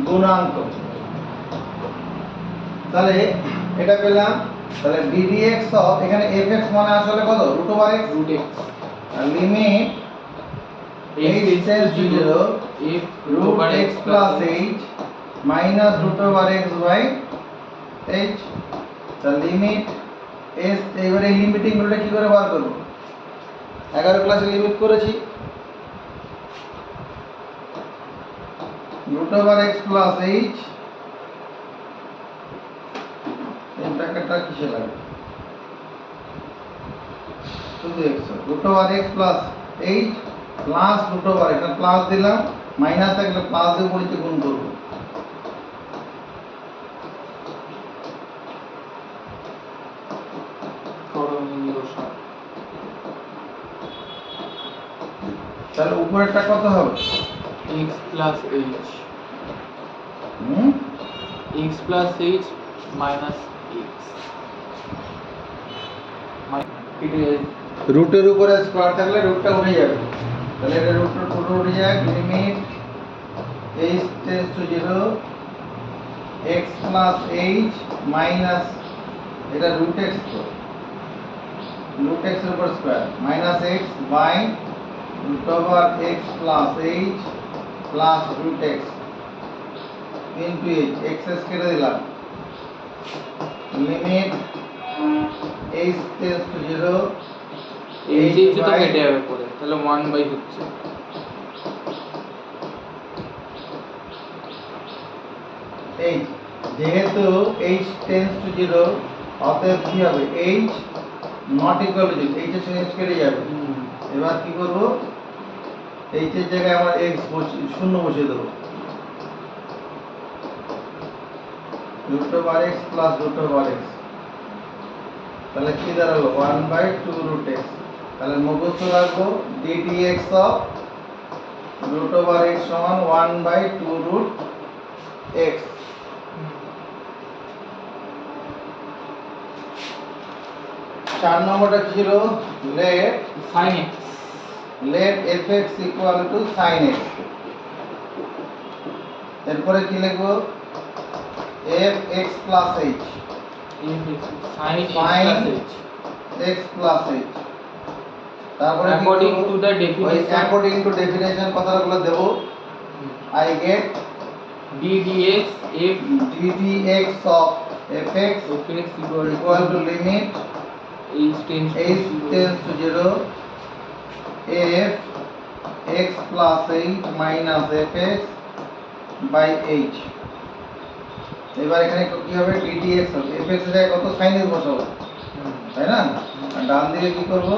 গুণাঙ্ক। তাহলে এটা পেলাম, তাহলে ddx অফ, এখানে fx মানে আসলে কত, √x, root x limit h tends to 0 if root x plus h minus root over x by h the limit s এবারে এই লিমিটিং গুলোটা কি করে বার করব 11 ক্লাসে লিমিট করেছি root over x plus h এই ব্র্যাকেটটা কিসে লাগে শুধু x root over x plus h plus root over এটা প্লাস দিলাম মাইনাস থাকলে প্লাস দিয়ে বলিতে গুণ করব তাহলে উপরেরটা কত হবে x plus h হুম x plus h minus x রুটের উপরে স্কয়ার থাকলে রুটটা উঠে যাবে তাহলে এটা রুটের পুরো উঠে যায় limit h tends to 0 x plus h minus এটা root x তো root x এর উপর square minus x by root over x plus h plus root x into h x কেটে দিলাম limit h tends to 0 h তো কেটে যাবে পরে তাহলে 1 বাই হচ্ছে h যেহেতু h টেন্ডস টু 0 অতএব কি হবে h not equal to 0 h এর সঙ্গে h কেটে যাবে এবার কি করব h এর জায়গায় আমরা x শূন্য বসিয়ে দেব root over x plus root over x তাহলে কি দাঁড়ালো 1 by 2 root x তাহলে মুখস্থ রাখবো ddx of root over x সমান 1 by 2 root x 4 নম্বরটা কি ছিল let fx equal to sin x এরপরে কি লিখবো fx plus h sin x plus h তারপরে according to the definition according to definition কথাগুলো দেব I get ddx f ddx of fx equal to limit h tends to 0 f x plus h minus fx by h এবার এখানে কি হবে ddx হবে fx এর জায়গায় কত sin x বসাবো তাই না আর ডান দিকে কি করব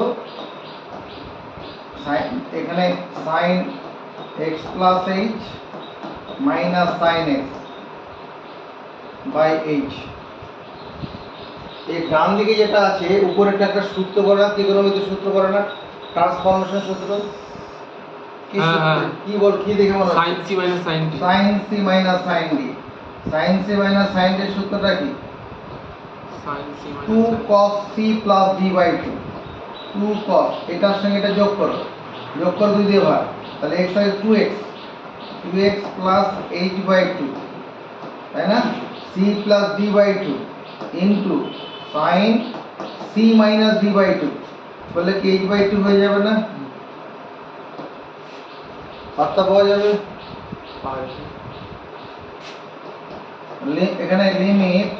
sin এখানে sin x plus h minus sin x by h এই ডান দিকে যেটা আছে উপরেরটা একটা সূত্র করা ত্রিকোণমিতি সূত্র করা না ট্রান্সফরমেশন সূত্র কি সূত্র কি বল কি দেখে মনে sin c minus sin d sin c minus sin d sin c minus sin d এর সূত্রটা কি sin c minus 2 cos c plus d by 2 2 cos এটার সঙ্গে এটা যোগ করো যোগ করে 2 দিয়ে ভাগ তাহলে x হয় 2x 2x plus h by 2 তাই না c plus d by 2 into sin c minus d by 2 বলে কি h by 2 হয়ে যাবে না পাত্তা পাওয়া যাবে এখানে limit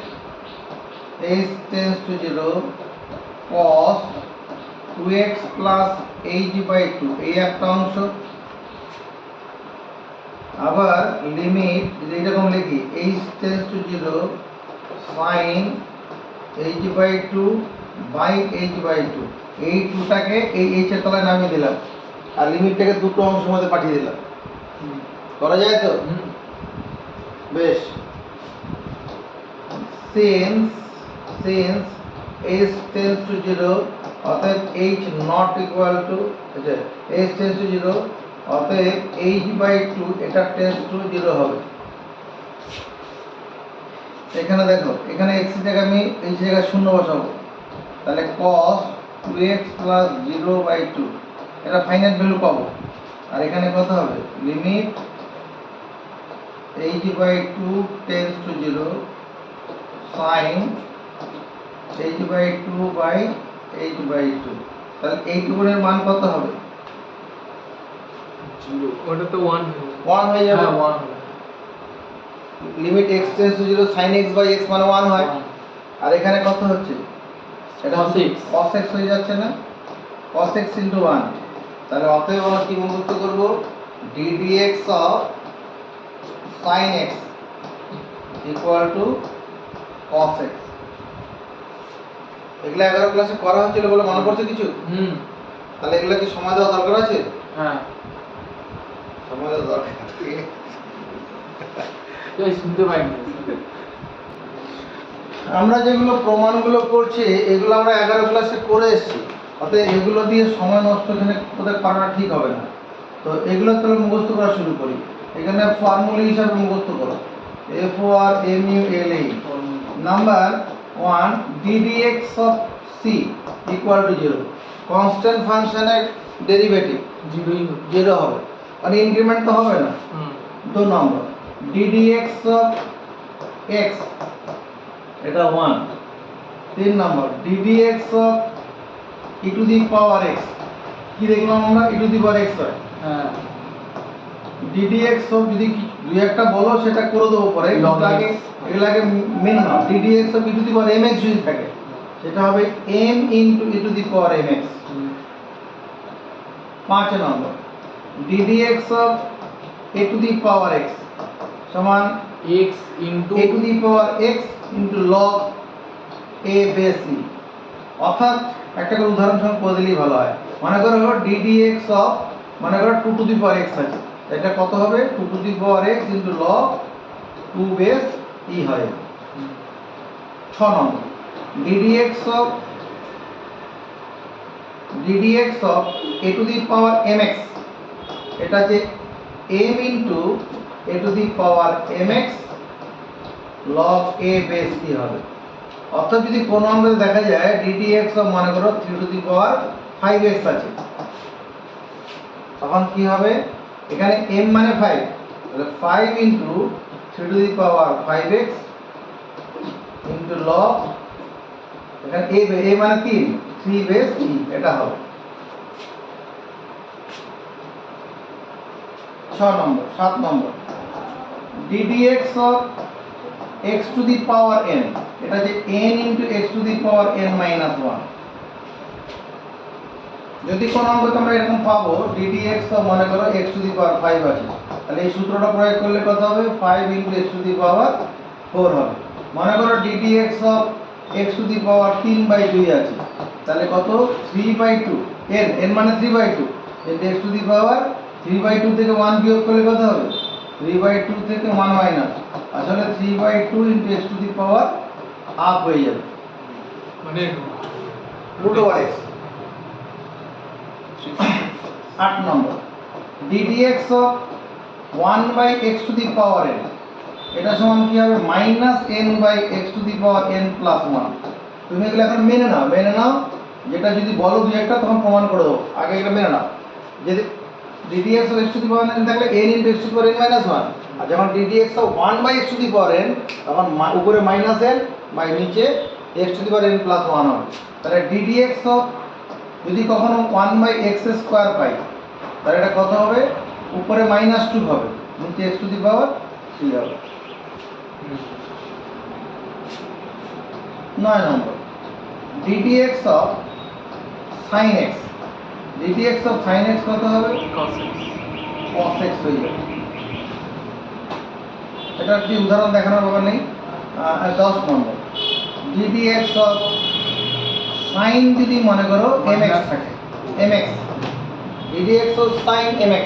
h tends to 0 cos 2x plus h by 2 এই একটা অংশ আবার লিমিট এইরকম লিখি h tends to 0 sin h by 2 by h by 2 এই 2টাকে এই h এর তলায় নামিয়ে দিলাম আর লিমিটটাকে দুটো অংশের মধ্যে পাঠিয়ে দিলাম করা যায় তো বেশ since h tends to 0 অতএব h not equal to আচ্ছা h tends to 0 অতএব h by 2 এটা tends to 0 হবে এখানে দেখো এখানে x এর জায়গায় আমি এই জায়গায় শূন্য বসাবো তাহলে cos 2x plus 0 by 2 এটা ফাইনাল ভ্যালু পাবো আর এখানে কত হবে limit h by 2 tends to 0 sin h by 2 by h by 2 তাহলে এই টুকুনের মান কত হবে ওটা তো 1 1 হয়ে যাবে। হ্যাঁ 1 limit x tends to 0 sin x by x মানে 1 হয়। আর এখানে কত হচ্ছে? এটা cos x cos x হয়ে যাচ্ছে না? cos x into 1। তাহলে অতএব আমরা কি মুক্ত করব? d dx of sin x equal to cos x। এগুলা 11 ক্লাসে করা হচ্ছিল বলে মনে পড়ছে কিছু? তাহলে এগুলা কি সময় দেওয়া দরকার আছে? হ্যাঁ সময় দেওয়া দরকার আছে। এই শুনতে পাইনি আমরা যেগুলো প্রমাণগুলো করছি এগুলো আমরা 11 ক্লাসে করে এসেছি, অতএব এগুলো দিয়ে সময় নষ্ট এখানে কোথায় করাটা ঠিক হবে না। তো এগুলো তাহলে মুখস্থ করা শুরু করি। এখানে ফর্মুলা হিসাবে মুখস্থ করো FORMULA number 1 ddx of c equal to 0। Constant ফাংশনের ডেরিভেটিভ 0 হবে, মানে ইনক্রিমেন্ট তো হবে না। 2 নম্বর ddx of x এটা 1। 3 নম্বর ddx of e to the power x, কি দেখলাম আমরা? e to the power x হয়। হ্যাঁ ddx of যদি দুই একটা বলো সেটা করে দেবো পরে, log কিন্তু আগে x। এগুলো আগে মেনে নাও। ddx of e to the power mx যদি থাকে সেটা হবে m into e to the power mx। 5 number ddx of a to the power x সমান x into a to the power x into log a base c। অর্থাৎ একটা করে উদাহরণ সঙ্গে করে দিলেই ভালো হয়। মনে করো ddx of মনে করো 2 to the power x আছে, এটা কত হবে? 2 to the power x into log 2 base e হয়। 6 নম্বর ddx of a to the power mx, এটা যে m into a to the power mx log a base c হবে। অর্থাৎ যদি কোনো অঙ্কে দেখা যায় ddx of মনে করো 3 to the power 5x আছে, তখন কি হবে? এখানে m মানে 5, তাহলে 5 into 3 to the power 5x into log, এখানে a মানে 3 base e, এটা হবে। 6 নম্বর 7 নম্বর ddx of x to the power n, এটা যে n into x to the power n minus 1। যদি কোন অঙ্ক তোমরা এরকম পাবো ddx of মনে করো x to the power 5 আছে, তাহলে এই সূত্রটা প্রয়োগ করলে কত হবে? 5 into x to the power 4 হবে। মনে করো ddx of x to the power 3/2 আছে, তাহলে কত? 3/2 n মানে 3/2 into x to the power 3/2 থেকে 1 বিয়োগ করলে কত হবে? 3/2 থেকে 1 মাইনাস, আসলে 3/2 into x to the power half হয়ে যাবে, মানে root over x। 8 number ddx of 1/x to the power n, এটা সমান কি হবে? -n/x to the power n plus 1। তুমি এগুলো এখন মেনে নাও, যেটা যদি বলো দুই একটা তখন প্রমাণ করে দেবো, আগে এগুলো মেনে নাও। যদি ddx of x to the power n থাকলে n into x to the power n minus 1, আর যখন ddx of 1/x to the power n তখন উপরে মাইনাস n বাই নিচে x to the power n plus 1 হবে। তাহলে ddx of যদি কখনো 1/x² পাই তাহলে এটা কত হবে? উপরে -2 হবে, নিচে x to the power 3 হবে। 9 নম্বর ddx of sin x, ddx of sin x কত হবে? cos x cos x হয়ে যাবে। এটা একটি উদাহরণ দেখানোর ব্যাপার নেই। 10 নম্বর ddx of sin যদি মনে করো mx থাকে, mx ddx of sin mx,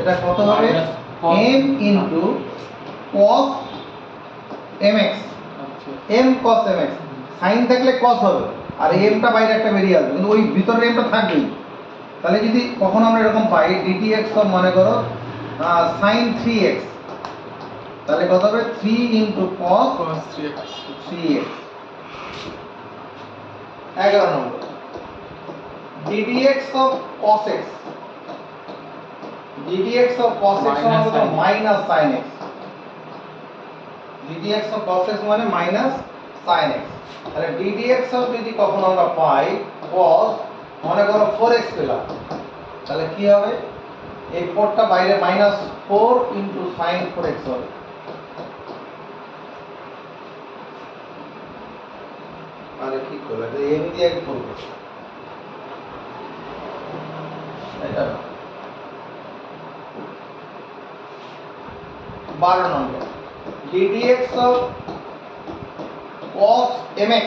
এটা কত হবে? m into cos mx, m cos mx। sin থাকলে cos হবে, আর mটা বাইরে একটা বেরিয়ে আসবে, কিন্তু ওই ভিতরে mটা থাকবেই। তাহলে যদি কখনো আমরা এরকম পাই ddx of মনে করো sin 3x, তাহলে কত হবে? 3 into cos 3x। 11 number ddx of cos x, ddx of cos x সমান কত? minus sin x। ddx of cos x মানে minus sin x। তাহলে ddx of যদি কখনো আমরা পাই cos মনে করো 4x পেলাম, তাহলে কি হবে? এই 4টা বাইরে -4 ইন্টু sin 4x হবে। আরে কি করলে এটা m দিয়ে কি করবো এটা 12 নম্বর ddx of cos mx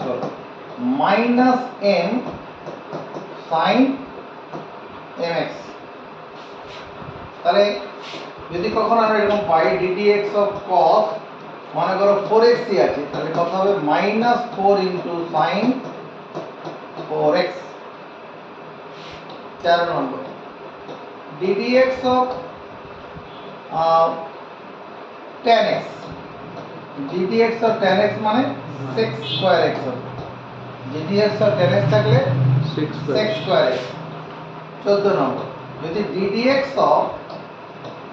হলো মাইনাস m sin mx। তাহলে যদি কখনো আমরা এরকম পাই ddx of cos মনে করো 4x আছে, তাহলে কত হবে -4 into sin 4x। 4 number ddx of tan x ddx of tan x মানে sec square x হবে। ddx of tan x থাকলে 6 sec square x। 14 নম্বর যদি ddx of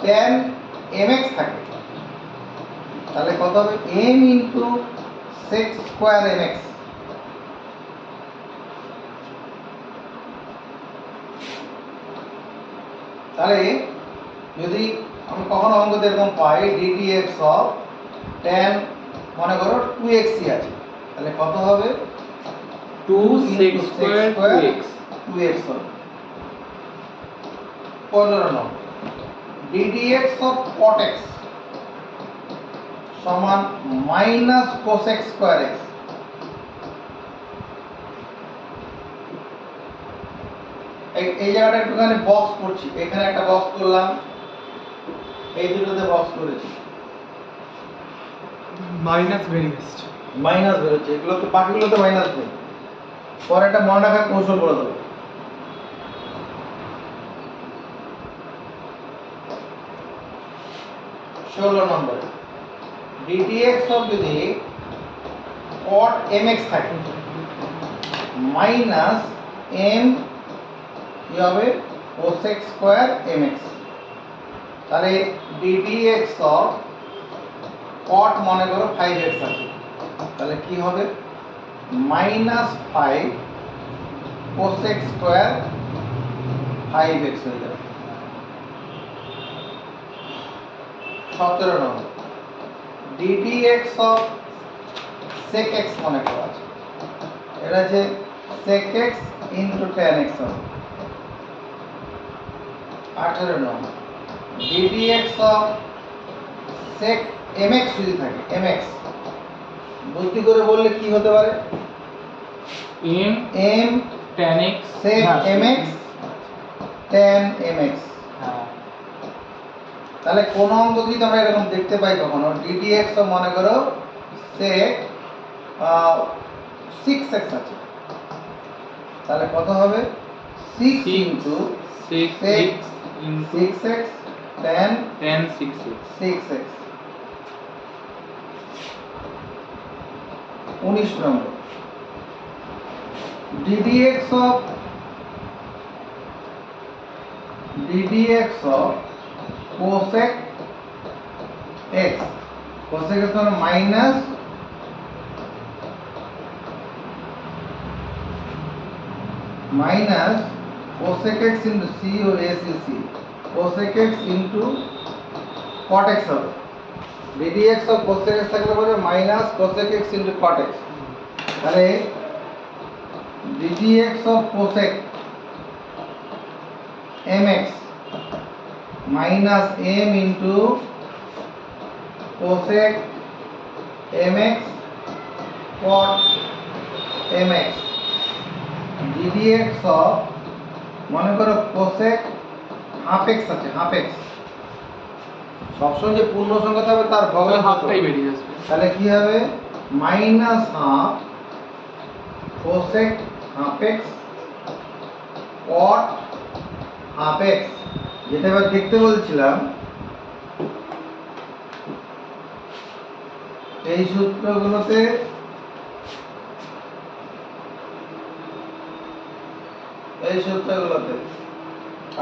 tan mx থাকে তাহলে কত হবে m into sec square mx। তাহলে যদি আমি কখনো অঙ্কতে এরকম পাই ddx of tan মনে করো 2x আছে, তাহলে কত হবে 2 sec square 2x 2x হবে। 15 নম্বর ddx of cot x সমান মাইনাস cosec square x। এই জায়গাটা একটুখানি বক্স করছি, এখানে একটা বক্স করলাম, এই দুটোতে বক্স করেছি, মাইনাস বেরিয়ে আসছে। মাইনাস বেরোচ্ছে, এগুলো তো বাকিগুলোতে মাইনাস নেই। পরে একটা মনে রাখার কৌশল করে দেবো। 16 নম্বর ddx of যদি cot mx থাকে মাইনাস m কি হবে cosec স্কয়ার mx। তাহলে ddx of cot মনে করো 5x আছে, তাহলে কি হবে -5 cosec স্কয়ার 5x হয়ে যাবে। 17 নম্বর ddx of sec x মনে করা আছে, এটা আছে sec x into tan x হবে। 18 নম্বর ddx of sec mx যদি থাকে mx বুদ্ধি করে বললে কি হতে পারে m tan x sec mx tan mx। তাহলে কোন অঙ্ক যদি আমরা এরকম দেখতে পাই কখনো ddx of মনে করো sec 6x আছে, তাহলে কত হবে 6 into 6x 6x tan 6x 6x। 19 number ddx of cosec x cosec x মানে minus cosec x into c or acc cosec x into cot x হবে। ddx of cosec x থাকলে পরে minus cosec x into cot x, তাহলে ddx of cosec mx minus m into cosec mx cot mx ddx of মনে করো cosec half x আছে half x, সবসময় যে পূর্ণ সংখ্যা থাকবে তার ভগ্নাংশ হাফটাই বেরিয়ে আসবে। তাহলে কি হবে minus half cosec half x cot half x। যেটা এবার দেখতে বলছিলাম এই সূত্রগুলোতে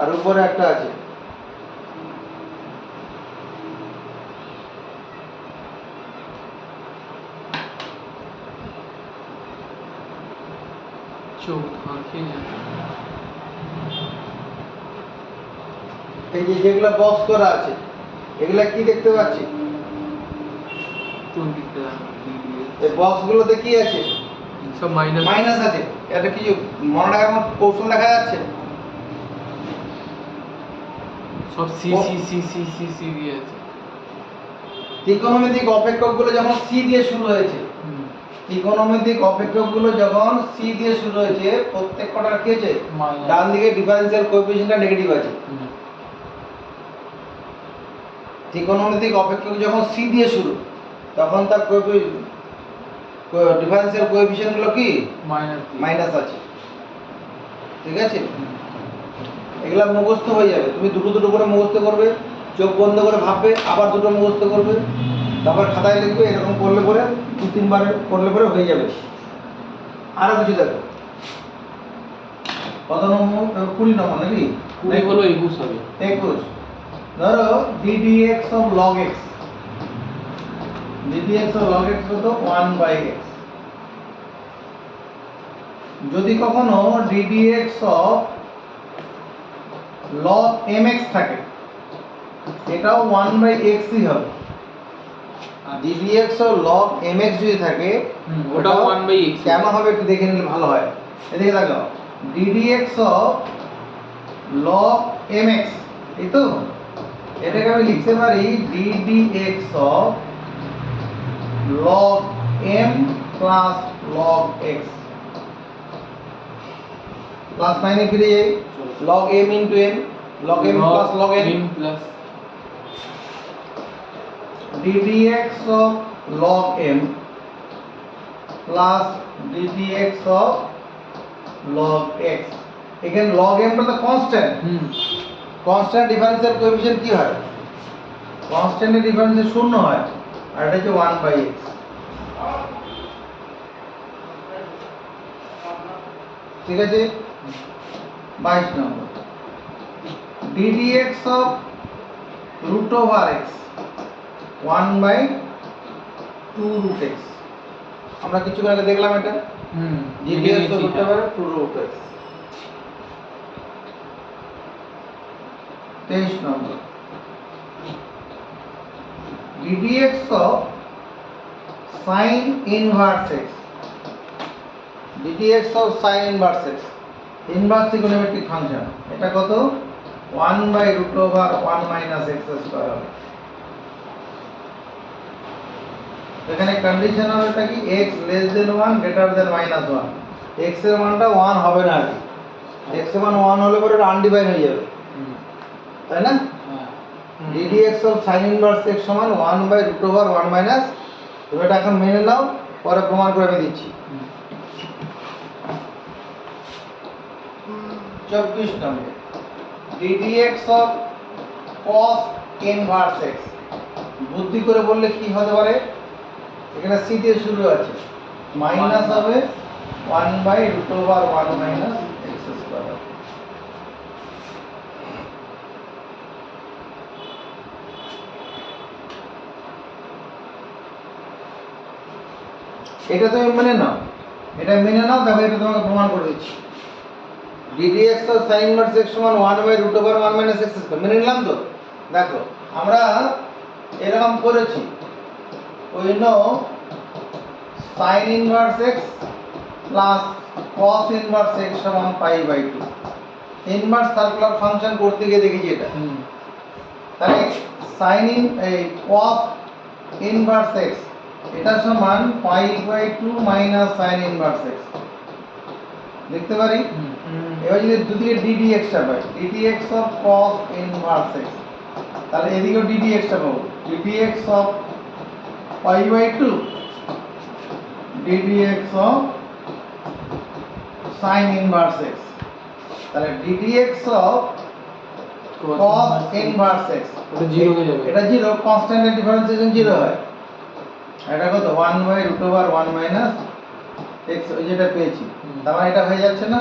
আর উপরে একটা আছে চোখ আঁকে এই যে যেগুলো বক্স করা আছে এগুলা কি দেখতে পাচ্ছি? কোন দিকটা DDS এই বক্সগুলোতে কি আছে? সব মাইনাস মাইনাস আছে। এটা কি মনে রাখার মতো কৌশল দেখা যাচ্ছে? সব সি ও- C C C C C দিয়ে আছে। ত্রিকোণমিতিক অপেক্ষকগুলো যখন সি দিয়ে শুরু হয়েছে, ত্রিকোণমিতিক অপেক্ষকগুলো যখন সি দিয়ে শুরু হয়েছে প্রত্যেক কটার কি আছে? মাইনাস ডান দিকে ডিফারেন্সিয়াল কোএফিসিয়েন্টটা নেগেটিভ আছে। ত্রিকোণমিতিক অপেক্ষক যখন সি দিয়ে শুরু তখন তার ডিফারেন্সিয়াল কোএফিসিয়েন্টগুলো কি? মাইনাস মাইনাস আছে। ঠিক আছে, এগুলা মুখস্থ হয়ে যাবে। তুমি দুটো দুটো করে মুখস্থ করবে, চোখ বন্ধ করে ভাববে, আবার দুটো মুখস্থ করবে, তারপর খাতায় লিখবে। এরকম করলে পরে দু তিনবার করলে পরে হয়ে যাবে। আরো কিছু দেখো, কত নম্বর? 20 নম্বর নাকি? 20 হলো 21 হবে। 21। ধরো ddx of log x, ddx of log x কত? 1/x। যদি কখনো ddx of log mx থাকে এটাও 1/x ই হবে। আর ddx of log mx যদি থাকে ওটাও 1/x কেন হবে একটু দেখে নিলে ভালো হয়। এদিকে দেখো, ddx of log mx, এই তো এটাকে আমি লিখতে পারি ddx of log m plus log x। Plus মাইনে ফিরে যাই, log m into m, log m plus log n, m plus ddx of log m plus ddx of log x। এখানে log m টা তো কনস্ট্যান্ট, কনস্ট্যান্ট ডিফারেন্সিয়াল কোএফিসিয়েন্ট কি হয়? কনস্ট্যান্টের ডিফারেন্সিয়াল শূন্য হয়, আর এটা হচ্ছে 1/x। ঠিক আছে, 22 নম্বর, ddx of root over x 1/2 root x। আমরা কিছুক্ষণ আগে দেখলাম এটা, ddx of root over 2 root x। 23 number, ddx of sin inverse x, ddx of sin inverse x, inverse ত্রিকোণমিতিক ফাংশন, এটা কত? 1/√1 minus x স্কয়ার হবে। এখানে কন্ডিশন হবে এটা কি? x less than 1 greater than -1। x এর মানটা 1 হবে না আর কি। x এর মান 1 হলে পরে এটা আনডিফাইন হয়ে যাবে, তাই না? ddx of sin inverse x সমান 1/√1 minus, তুমি এটা এখন মেনে নাও, পরে প্রমাণ করে আমি দিচ্ছি। 24 নম্বর, ddx of cos inverse x, বুদ্ধি করে বললে কি হতে পারে? এখানে c দিয়ে শুরু আছে, মাইনাস হবে 1/√1 minus x স্কয়ার। এটা তুমি মেনে নাও, এটা মেনে নাও, দেখো এটা তোমাকে প্রমাণ করে দিচ্ছি। ddx of sin inverse x সমান 1/√1 minus x স্কয়ার, মেনে নিলাম তো? দেখো আমরা এরকম করেছি, ওই no sin inverse x plus cos inverse x সমান π/2। ইনভার্স সার্কুলার ফাংশন করতে গিয়ে দেখেছি এটা। তাহলে sin এই cos inverse x এটা সমান π/2 minus sin inverse x লিখতে পারি। এবার যদি দুদিকে ddx টা পাই, ddx of cos inverse x, তাহলে এদিকেও ddx টা পাবো, ddx of π/2 ddx of sin inverse x, তাহলে ddx of cos inverse x এটা 0 হয়ে যাবে। এটা 0, কনস্ট্যান্টের ডিফারেন্সিয়েশন 0 হয়। এটা কত? 1/√1 minus x, ওই যেটা পেয়েছি, তার মানে এটা হয়ে যাচ্ছে না?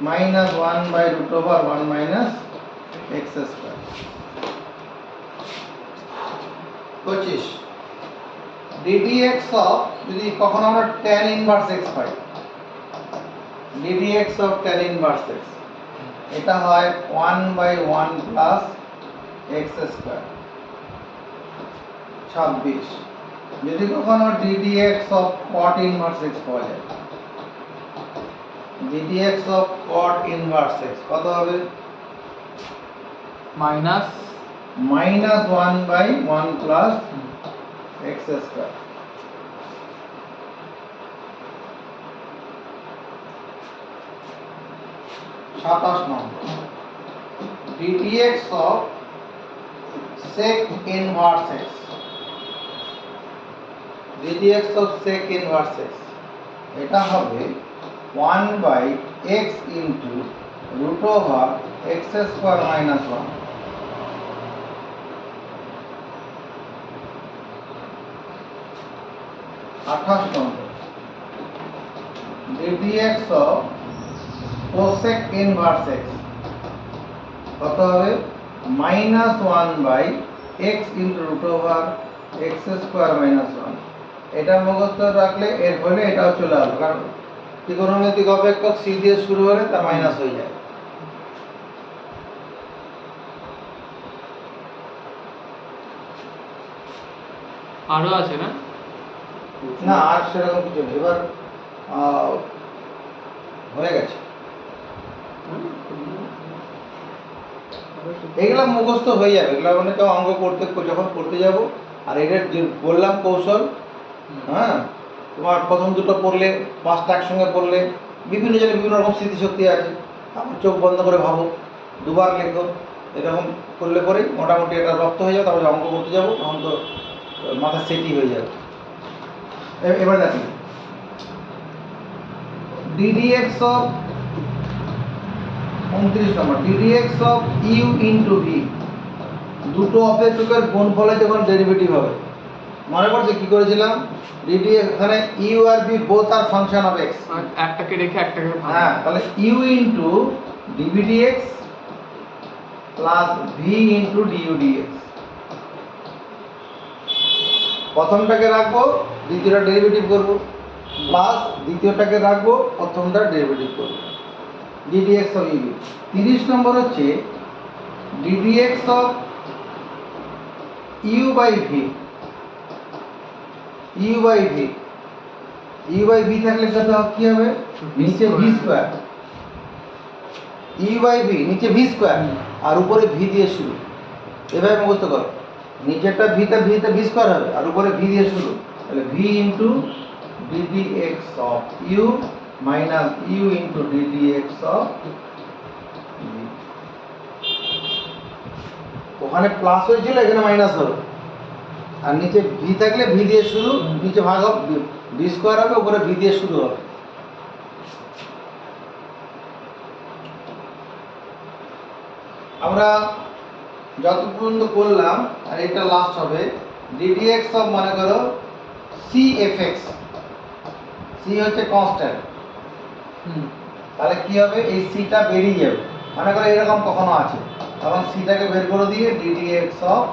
minus 1/√1 minus x square। 25, ddx of, যদি কখনো আমরা tan inverse x pi, ddx of tan inverse x, এটা হয় 1/1 প্লাস x স্কয়ার 26। যদি কখনো ddx of cot inverse x পাওয়া যায়, ddx of cot inverse x কত হবে? Minus -1/1 plus x square. সাতাশ নম্বর, ddx of sec inverse x, ddx of sec inverse x এটা হবে 1/x into root over x square minus 1। আঠাশ নম্বর, ddx of cosec inverse x কত হবে? -1/x into root over x square minus 1। এটা মুখস্থ রাখলে এর ফলে এটাও চলে আসবে, কারণ ত্রিকোণমিতিক অপেক্ষক c দিয়ে শুরু হলে তা মাইনাস হয়ে যায়। আরো আছে না? না আর সেরকম কিছু নেই, এবার হয়ে গেছে। এগুলা মুখস্থ হয়ে যাবে, এগুলা মানে তো অঙ্ক করতে যখন করতে যাব। আর এটা যে বললাম কৌশল, হ্যাঁ তোমার প্রথম দুটো পড়লে, পাঁচটা একসঙ্গে পড়লে বিভিন্ন জনের বিভিন্ন রকম স্মৃতিশক্তি আছে। তারপর চোখ বন্ধ করে ভাবো, দুবার লেখো, এরকম করলে পরেই মোটামুটি এটা রপ্ত হয়ে যাবে। তারপরে অঙ্ক করতে যাবো তখন তো মাথা সেটই হয়ে যাবে। এবার দেখি ddx of 29 number, ddx of u into v, দুটো অপেক্ষকের গুণফলে যখন ডেরিভেটিভ হবে, মনে পড়ছে কি করেছিলাম? ddx এখানে u R v both are function of x, আর একটাকে রেখে একটাকে ভাগ। হ্যাঁ তাহলে u into dvdx plus v into du dx, প্রথমটাকে রাখবো, দ্বিতীয়টা ডেরিভেটিভ করব, প্লাস দ্বিতীয়টাকে রাখবো, প্রথমটা ডেরিভেটিভ করব, ddx of uv। 30 নম্বর হচ্ছে ddx of u by v, u by v, u by v থাকলে কত কি হবে? নিচে v square, u by v নিচে v স্কয়ার আর উপরে v দিয়ে শুরু। এভাবে মুখস্থ করো, নিচেরটা ভিটা v স্কয়ার হবে আর উপরে v দিয়ে শুরু, তাহলে v into ddx of u minus u into ddx of v। ওখানে প্লাস হয়েছিল, এখানে মাইনাস হবে। আর নিচে v থাকলে v দিয়ে শুরু, নিচে ভাগ হবে v স্কয়ার হবে, উপরে v দিয়ে শুরু হবে। আমরা যত পর্যন্ত করলাম, আর এটা লাস্ট হবে ddx of মনে করো cfx, c হচ্ছে কনস্ট্যান্ট, তাহলে কি হবে? এই সিটা বেরিয়ে যাবে। মনে করো এরকম কখনো আছে, তখন সিটাকে বের করে দিয়ে ddx of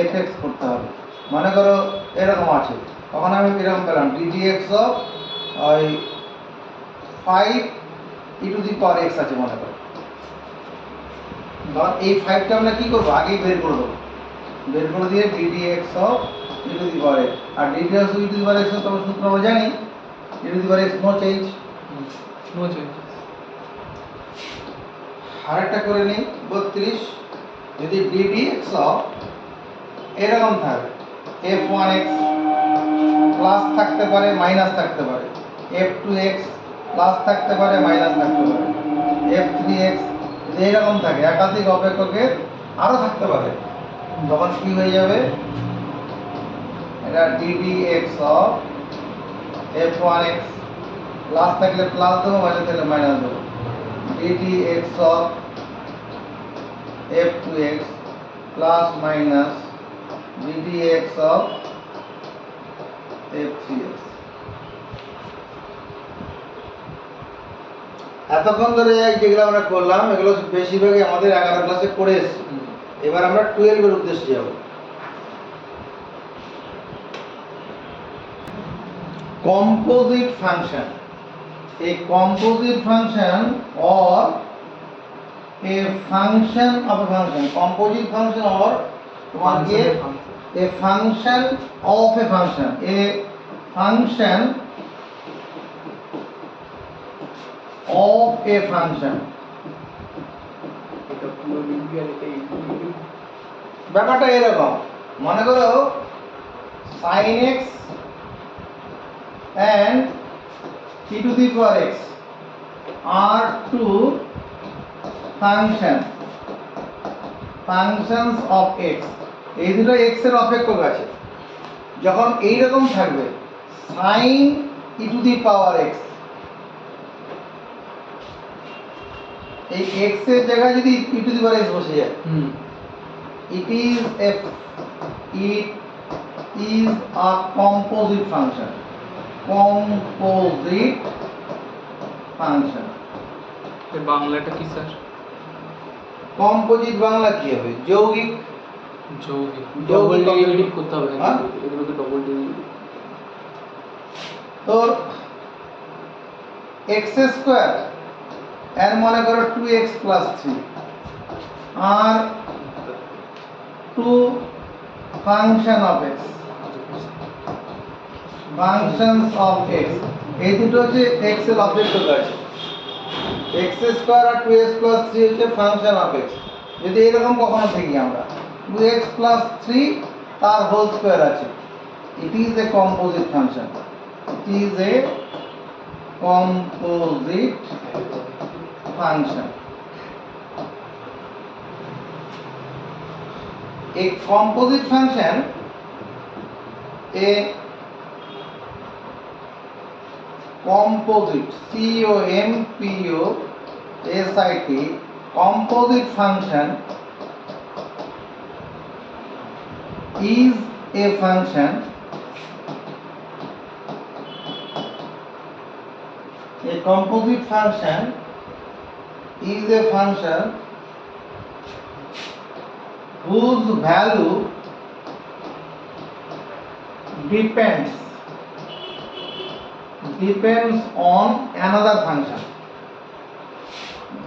fx করতে হবে। মনে করো এরকম আছে, তখন আমি এরকম পেলাম ddx of ওই 5 e to the power x আছে মনে করো, তখন এই 5টা আমরা কি করবো? আগেই বের করে দেবো, বের করে দিয়ে ddx of e to the power x, R ddx of e to the power x এর তো সূত্র আমরা জানি, e to the power x no change. No change. আরেকটা করে নিই 32, যদি ddx of এরকম থাকে f1x প্লাস থাকতে পারে, মাইনাস থাকতে পারে, f2x প্লাস থাকতে পারে, মাইনাস থাকতে পারে, f3x যদি এরকম থাকে, একাধিক অপেক্ষকের আরো থাকতে পারে, তখন কি হয়ে যাবে? এটা ddx of f1x প্লাস থাকলে প্লাস দেবো, মাইনাস থাকলে মাইনাস দেবো, ddx of f2x plus minus ddx of f3x। এতক্ষণ ধরে যেগুলো আমরা করলাম, এগুলো বেশিরভাগই আমাদের 11 ক্লাসে পড়ে এসেছি। এবার আমরা 12 এর উদ্দেশ্যে যাব। Composite function, a composite function or a function of a function, composite function or তোমার কি a function of a function, a function of a function. এটা পুরো লিখবি আর এটা লিখবি। ব্যাপারটা এরকম, মনে করো sin x and t to the power x are two functions of x. এই দুটো x এর অপেক্ষক আছে। যখন এই রকম থাকবে sin e to the power x, এই x এর জায়গায় যদি e to the power x বসে যায়, it is a composite function. এর বাংলাটা কি স্যার? কম্পোজিট বাংলা কি হবে? যৌগিক। যৌগিক। যৌগিক ডবল ডেরিভেটিভ করতে হবে। হ্যাঁ? এগুলোকে ডবল ডেরিভেটিভ। তোর x স্কয়ার এর মনে করো 2x প্লাস 3 আর 2 function of x, functions of x, এই দুটো হচ্ছে x এর অপেক্ষক আছে। x স্কয়ার আর 2x প্লাস 3 হচ্ছে ফাংশন অফ x। যদি এরকম কখনো দেখি আমরা 2x প্লাস 3 তার হোল স্কয়ার আছে, it is a composite function. It is a composite function. A composite function, a composite, C-O-M-P-O-S-I-T, composite function is a function, a composite function is a function whose value depends on another function,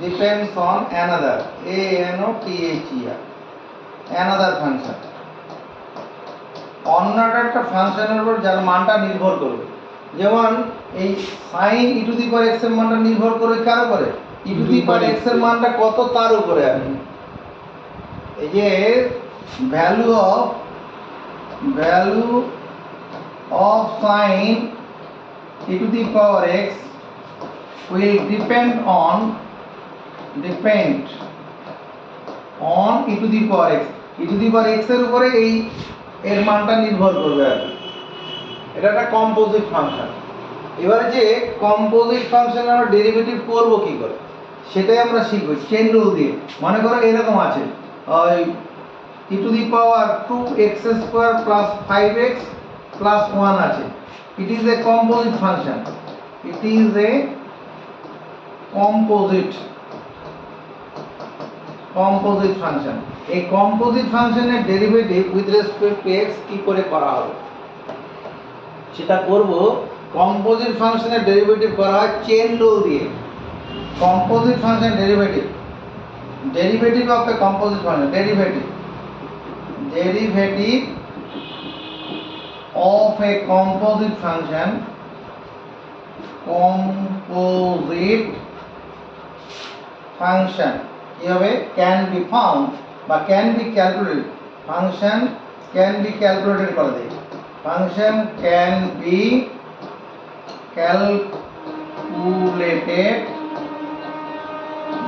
depends on another, A-N-O-T-H-E-R, another function, অন্য একটা ফাংশনের উপর যার মানটা নির্ভর করবে। যেমন এই sin e to the power x এর মানটা নির্ভর করে কার উপরে? e to the power x এর মানটা কত তার উপরে আছে। এই যে value of sin e to the power x will depend on e to the power x, e to the power x এর উপরে এই এর মানটা নির্ভর করবে আর কি। এটা একটা কম্পোজিট ফাংশন। এবারে যে কম্পোজিট ফাংশন আমরা ডেরিভেটিভ করব কি করে সেটাই আমরা শিখব চেইন রুল দিয়ে। মনে করো এরকম আছে ওই e to the power 2x square plus 5x plus 1 আছে, it is a composite function, it is a composite function. এই কম্পোজিট ফাংশনের derivative with respect to x কি করে করা হবে সেটা করব। কম্পোজিট ফাংশনের ডেরিভেটিভ করা হয় চেইন রুল দিয়ে। Composite function derivative of a composite function, derivative of a composite function, কি হবে? can be found বা can be calculated, function can be calculated করে দেই, function can be calculated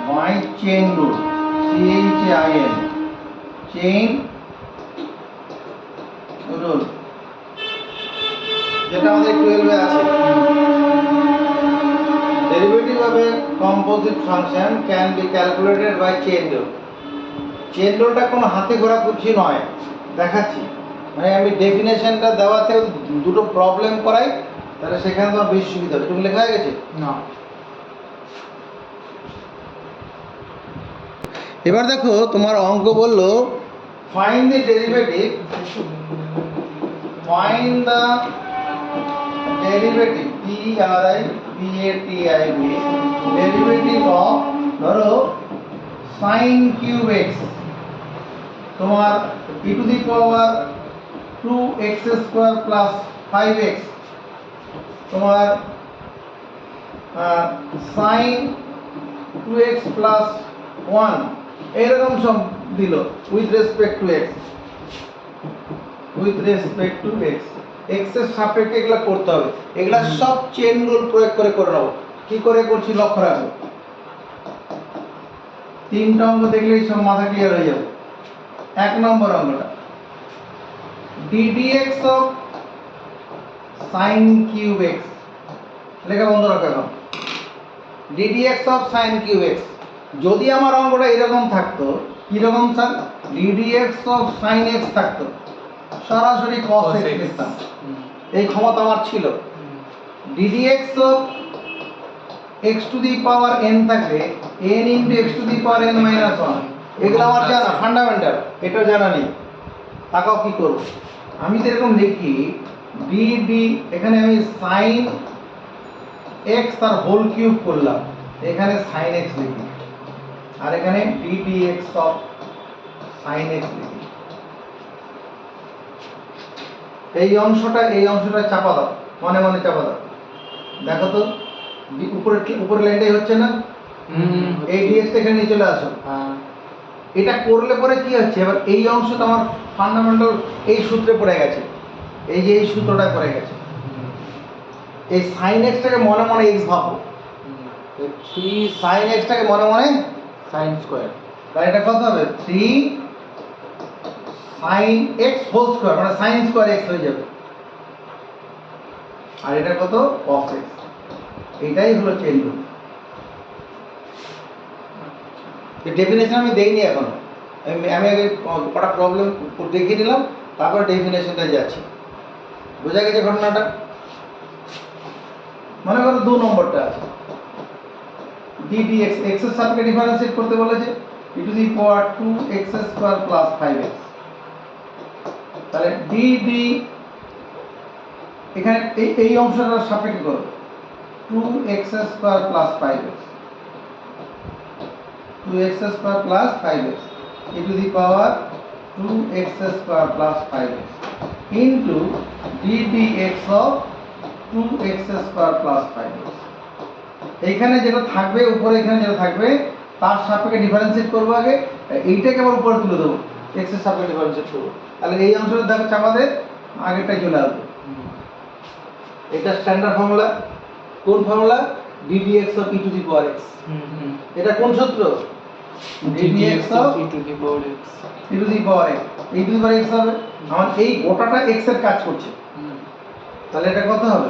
by chain rule, CHAIN, chain rule, যেটা আমাদের 12 এ আছে। Derivative of a composite function can be calculated by chain rule. Chain রুলটা কোনো হাতে গোড়া কুচি নয়, দেখাচ্ছি। মানে আমি ডেফিনেশনটা দেওয়াতে দুটো প্রবলেম করাই, তাহলে সেখানে তোমার বেশি সুবিধা হবে। তুমি লেখা হয়ে গেছে? না। এবার দেখো তোমার অঙ্ক বললো find the derivative, find the derivative derivative of ধরো sin কিউব x তোমার e to the power 2x square plus 5x তোমার sin 2x প্লাস 1 এরকম সব দিল with respect to x x এর সাপেক্ষে এগুলা করতে হবে এগুলা সব চেন রুল প্রয়োগ করে নেব কি করে করছি লক্ষ্য রাখো তিনটা অঙ্ক দেখলেই সব মাথা ক্লিয়ার হয়ে যাবে এক নম্বর অঙ্কটা ddx of sin cube x লেখা বন্ধ রাখো এখন ddx of sin cube x যদি আমার অঙ্কটা এরকম থাকতো কি রকম sir ddx of sin x থাকতো সরাসরি cos x লিখতাম এই ক্ষমতা আমার ছিল ddx of x two the power n থাকলে n into x two the power n minus 1 এগুলো আমার জানা ফান্ডামেন্টাল এটা জানা নেই তাকাও কি করব আমি তো এরকম লিখি dd এখানে আমি sin x তার হোল কিউব করলাম এখানে sin x লিখি আর এখানে ddx অফ sin x লিখি এই অংশটা চাপা দাও মনে মনে চাপা দাও দেখো তো উপরে লাইনটাই হচ্ছে না এই dx টা এখানে নিয়ে চলে আসো এটা করলে পরে কি হচ্ছে এবার এই অংশটা আমার ফান্ডামেন্টাল এই সূত্রে পড়ে গেছে এই যে এই সূত্রটা পড়ে গেছে এই sin x টাকে মনে মনে x ভাবো 3 sin x টাকে মনে মনে sin স্কয়ার তাহলে এটা কত হবে 3 sin x হোল স্কয়ার মানে sin স্কয়ার x হয়ে যাবে আর এটা কত cos x এটাই হলো চেইন রুল এই ডেফিনেশন আমি দেইনি এখন আমি আগে কটা প্রবলেম দেখিয়ে দিলাম তারপর ডেফিনেশনটা যাচ্ছি বোঝা গেছে ঘটনাটা মনে করো 2 নম্বরটা আছে ddx x এর সাপেক্ষে ডিফারেন্সিয়েট করতে বলেছে e to the power 2x square plus 5x তাহলে dd এখানে এই অংশটার সাপেক্ষে করো 2x square plus 5x 2x square plus 5x e to the power 2x square plus 5x into ddx of 2x square plus 5x এইখানে যেটা থাকবে উপরে এখানে যেটা থাকবে তার সাপেক্ষে ডিফারেন্সিয়েট করব আগে এইটাকে আবার উপরে তুলে দেবো x এর সাপেক্ষে ডিফারেন্সিয়েট করব তাহলে এই অংশটা দেখো চাপা দে আগেরটাই চলে আসবে এটা স্ট্যান্ডার্ড ফর্মুলা কোন formula ddx of e to the power x এটা কোন সূত্র ddx of e to the power x e to the power x e to the power x হবে আমার এই গোটাটা x এর কাজ করছে তাহলে এটা কত হবে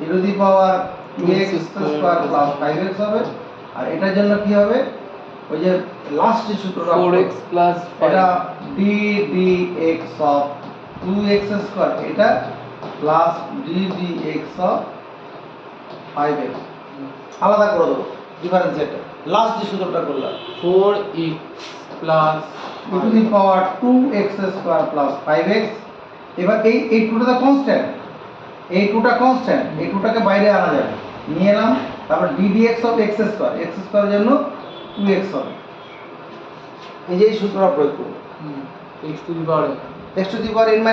e to the power 2x square plus 5x হবে আর এটার জন্য কি হবে ওই যে লাস্ট যে সূত্রটা 4x প্লাস এটা ddx অফ 2x স্কয়ার এটা প্লাস ddx অফ 5x আলাদা করে দেবো ডিফারেন্সিয়েটর লাস্ট যে সূত্রটা করলাম 4x plus e to the power 2x square plus 5x এবার এই টুটা তো কনস্ট্যান্ট এই টুটা কনস্ট্যান্ট এই টুটাকে বাইরে আনা যাবে নিয়ে এলাম তারপর ddx অফ x স্কয়ারের জন্য 2x হবে এই যে এই সূত্রটা প্রয়োগ করব x two the power x two the power n - 1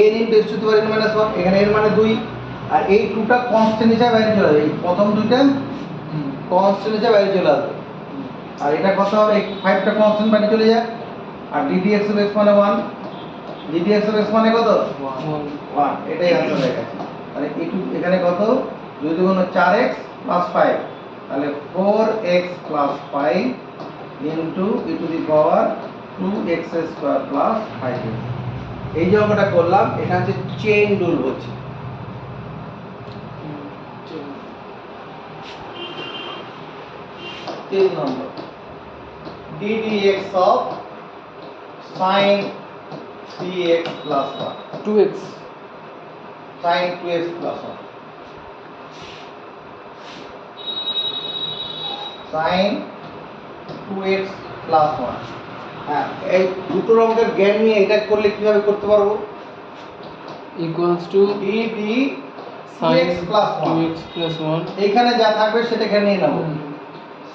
n into x two the power n - 1 এখানে n মানে 2 আর এই টুটা কনস্ট্যান্ট হিসেবে বাইরে চলে যাবে এই প্রথম দুইটা কনস্ট্যান্ট হিসেবে বাইরে চলে আসবে আর এটা কত হবে এই 5টা কনস্ট্যান্ট বাইরে চলে যায় আর ddx অফ x মানে 1 ddx অফ x মানে কত 1 এটাই आंसर হয়ে গেছে তাহলে এখানে কত 2 × 4x + 5 তাহলে 4x + 5 into e to the power 2x square plus 5x এই যে অঙ্কটা করলাম এটা হচ্ছে চেইন রুল বলছে 3 নম্বর ddx of sin 3x plus 1 2x sin 2x plus 1 sin 2x plus 1 হ্যাঁ এই দুটো অঙ্কের জ্ঞান নিয়ে এটা করলে কিভাবে করতে পারবো equals to dd 2x plus 1 2x plus 1 এখানে যা থাকবে সেটা এখানে নিয়ে নেব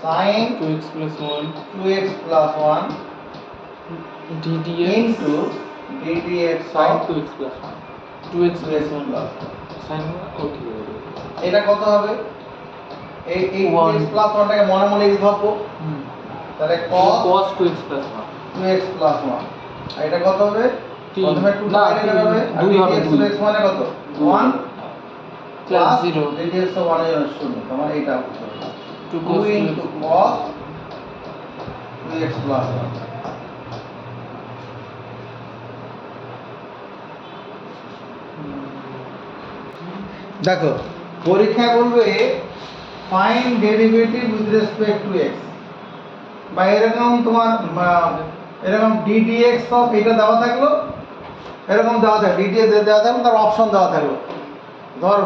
sin 2x plus 1 2x plus 1 ddx into ddx sin of 2x plus 1 2x 2x plus 1 plus sin okay এটা কত হবে এই 1 2x plus 1 টাকে মনে মনে x ভাববো তাহলে cos cos 2x plus 2x plus 1 আর এটা কত হবে তিন। প্রথমে 2 না, টা বাইরে হবে আর দুই হবে, ddx দুই। of x মানে কত 1 plus 0 ddx of 1 এর 0 তোমার এইটা উত্তর 2 2 cos into cos 2x plus 1 দেখো পরীক্ষায় বলবে find derivative with respect to x বা এরকম তোমার এরকম ddx অফ এটা দেওয়া থাকলো এরকম দেওয়া থাকলো ddx দেওয়া থাকলো তার অপশন দেওয়া থাকলো ধর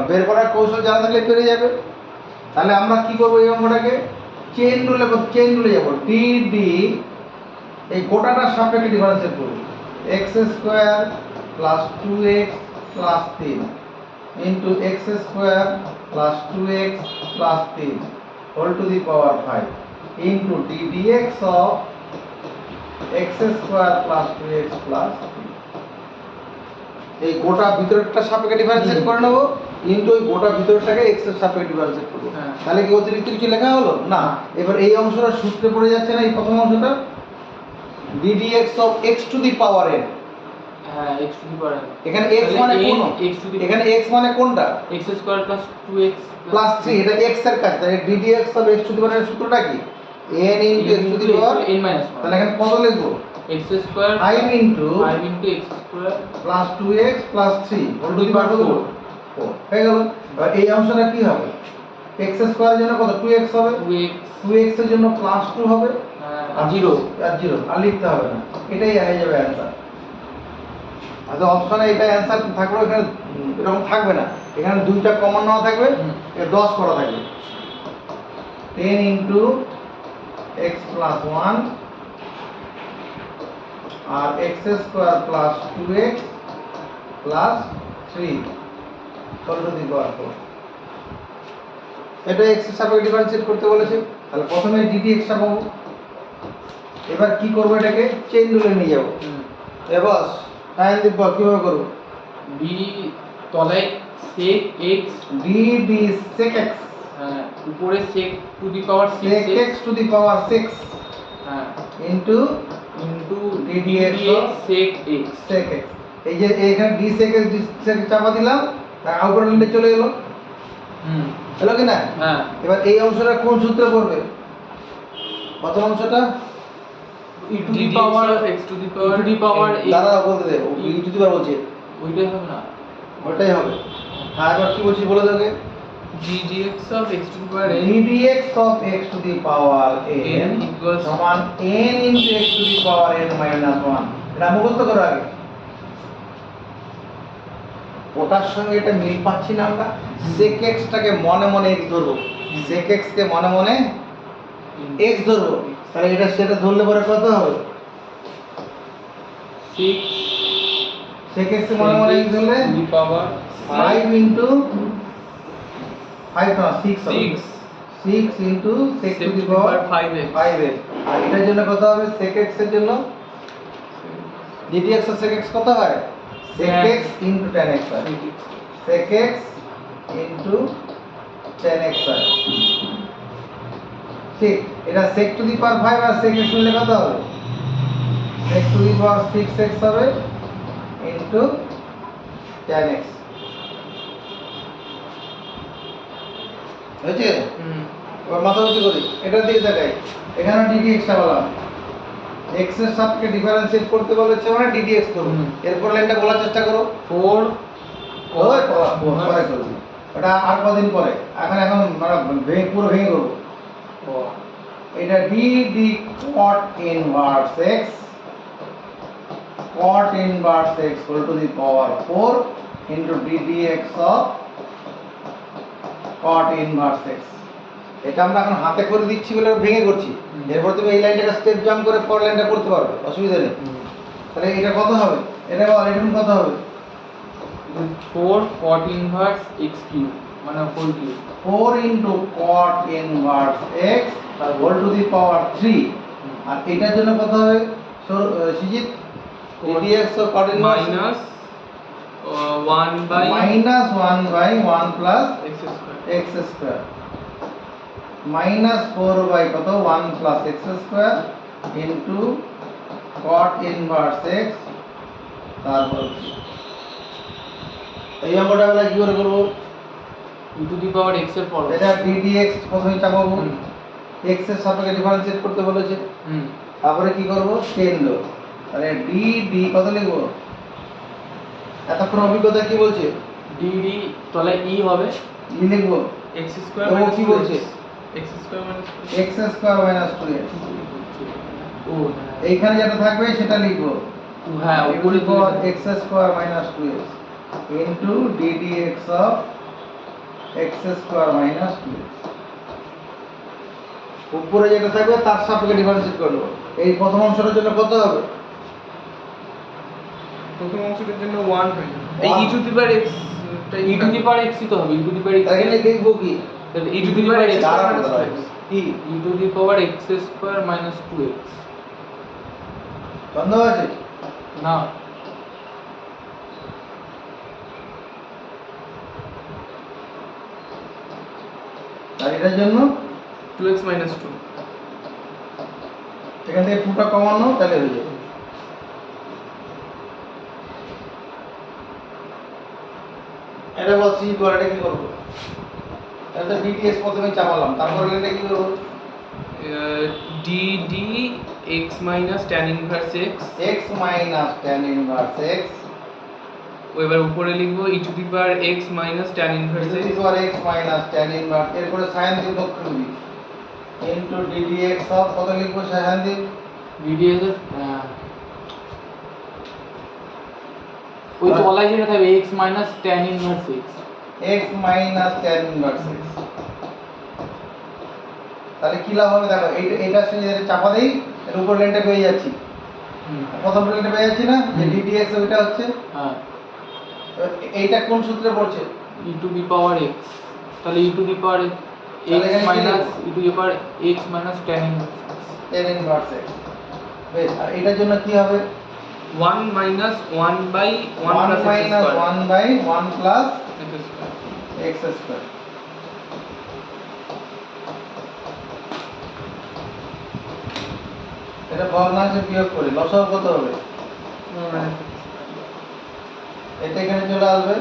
বের করার কৌশল জানা থাকলে পেরে যাবে তাহলে আমরা কি করবো এই অঙ্কটাকে চেইন রুলে যাবো dd এই গোটাটার সাপেক্ষে ডিফারেন্সিয়েট করবো x square plus 2x plus 3 into x square plus 2x plus 3 whole to the power 5 into ddx of x square plus 2x plus 3 এই গোটা ভিতরটা সাপেক্ষে ডিফারেন্সিয়েট করে নেবো ইন্টু ওই গোটা ভিতরটাকে x এর সাপেক্ষে ডিফারেন্সিয়েট করবো হ্যাঁ। তাহলে কি অতিরিক্ত কিছু লেখা হলো না এবার এই অংশটা সূত্রে পড়ে যাচ্ছে না এই প্রথম অংশটা ddx of x to the power n হ্যাঁ x to the power n এখানে x তাহলে মানে n কোন x to the এখানে x মানে কোনটা x square plus 2x plus 3 এটা x এর কাছে তাহলে ddx of x to the power n এর সূত্রটা কি n into x to the power n minus 1 তাহলে এখানে কত লিখবো x square 5 into 5 into x square plus 2x plus 3 whole to the power 4 হয়ে গেল এবার এই অংশটা কি হবে x স্কয়ারের জন্য কত 2x হবে 2x 2x এর জন্য প্লাস 2 হবে আর 0 আর 0 আর লিখতে হবে না এটাই হয়ে যাবে অ্যানসার আচ্ছা অপশনে এটা অ্যানসার থাকলেও এখানে এরকম থাকবে না এখানে দুইটা কমন নেওয়া থাকবে এর 10 করা থাকবে 10 into x plus 1 আর x square plus 2x plus 3 whole to the power 4 এটা x এর সাপেক্ষে ডিফারেন্সিয়েট করতে বলেছে তাহলে প্রথমে ddx টা পাবো এবার কি করব এটাকে চেইন রুলে নিয়ে যাব এবার সাইন দিব কিভাবে করব b তলায় sec x dd sec x উপরে sec to the power 6 sec x to the power 6 হ্যাঁ into into ddx sec x sec x এই যে এখানে d sec x d sec x চাপা দিলাম তার উপরে লিখে চলে গেল হলো কি না হ্যাঁ এবার এই অংশটা কোন সূত্রে পড়বে প্রথম অংশটা e to the power x to the power দাঁড়া বলতে দে e to the power বলছে ওইটাই হবে না ওটাই হবে হ্যাঁ এবার কি বলছি বলে দাও ddx of x to the power n ddx of x to the power n equals সমান n into x to the power n minus 1 এটা মুখস্থ করো আগে ওটার সঙ্গে এটা মিল পাচ্ছি না আমরা sec x টাকে মনে মনে x ধরবো sec x কে মনে মনে x ধরবো তাহলে এটা সেটা ধরলে পরে কত হবে 6 sec x কে মনে মনে x ধরলে to the power 5 into 5 না 6 হবে 6 6 into sec to the power 5x 5x আর এটার জন্য কত হবে sec x এর জন্য ddx of sec x কত হয় sec x into tan x হয় sec x into tan x হয় ঠিক এটা sec to the power 5 R sec x মিলে কত হবে sec to the power 6x হবে into tan x হয়েছে এবার মাথা উঁচু করি এটার দিকে তাকাই এখানে ddx টা বললাম x এর সাপেক্ষে ডিফারেন্সিয়েট করতে বলেছে মানে ddx করব এরপর লাইনটা বলার চেষ্টা করো 4 ওই পরে করব এটা আর কদিন পরে এখন মানে পুরো ভেঙে করব এটা dd cot inverse x cot inverse x whole to the power 4 into ddx of cot inverse x এটা আমরা এখন হাতে করে দিচ্ছি বলে ভেঙে করছি এরপর তুমি এই লাইনটাকে স্টেপ জাম্প করে পরের লাইনটা করতে পারবে অসুবিধা নেই তাহলে এটা কত হবে এটা বল এটা কত হবে 4 cot inverse x cube মানে whole cube 4 into cot inverse x whole to the power 3 আর এটার জন্য কত হবে Sujit dx of cot inverse minus 1 by minus 1 by 1 plus x square x square minus 4 by কত 1 plus x square into cot inverse x তারপর এই অঙ্কটা আমরা কি করে করব e to the power x এর ফর্ম এটা ddx প্রথমে চাপাবো x এর সাপেক্ষে ডিফারেন্সিয়েট করতে বলেছে তারপরে কি করব 10 দেব তাহলে dd কত লিখব এতক্ষণ অভিজ্ঞতা কি বলছে dd তাহলে e হবে ই লিখব x স্কয়ার ও মাইনাস কি বলছে x square minus x square minus 2x ও এইখানে যেটা থাকবে সেটা লিখব হ্যাঁ উপরে তো x square minus 2x into ddx of x square minus 2x উপরে যেটা থাকবে তার সাপেক্ষে ডিফারেন্সিয়েট করব এই প্রথম অংশটার জন্য কত হবে প্রথম অংশটার জন্য 1 হয়ে যাবে এই e to the power x e to the power x ই তো হবে e to the power x তাহলে লিখব কি তাহলে e to the power x কি e to the power x square minus 2x সন্দেহ আছে না আর এটার জন্য 2x - 2 এখান থেকে 2টা কমানো তাহলে হয়ে যাবে এটা বলছি পরে কি করব এটা ddx প্রথমে চাপালাম তারপর এটা কি করব dd x minus tan inverse x x minus tan inverse x ও এবার উপরে লিখবো e to the power x minus tan inverse e x to the x minus tan inverse এরপরে sin দিব দক্ষিণ দিক into ddx of কত লিখবো sin দিব dd এর ওই তলায় যেটা থাকবে x minus tan inverse x x minus tan inverse x তাহলে কি লাভ হবে দেখো এইটার সঙ্গে যেটা চাপা দেই এর উপর লাইনটা পেয়ে যাচ্ছি প্রথম লাইনটা পেয়ে যাচ্ছি না যে ddx ওইটা হচ্ছে হ্যাঁ এইটা কোন সূত্রে পড়ছে e to the power x তাহলে e to the power x তাহলে এখানে কি minus লিখবো? e to the power x minus tan inverse tan inverse x বেশ আর এটার জন্য কি হবে 1 minus 1 by 1 1 plus x minus square 1 by 1 plus x square x square এটা ভগ্নাংশে বিয়োগ করি লসাগু কত হবে এটা এখানে চলে আসবে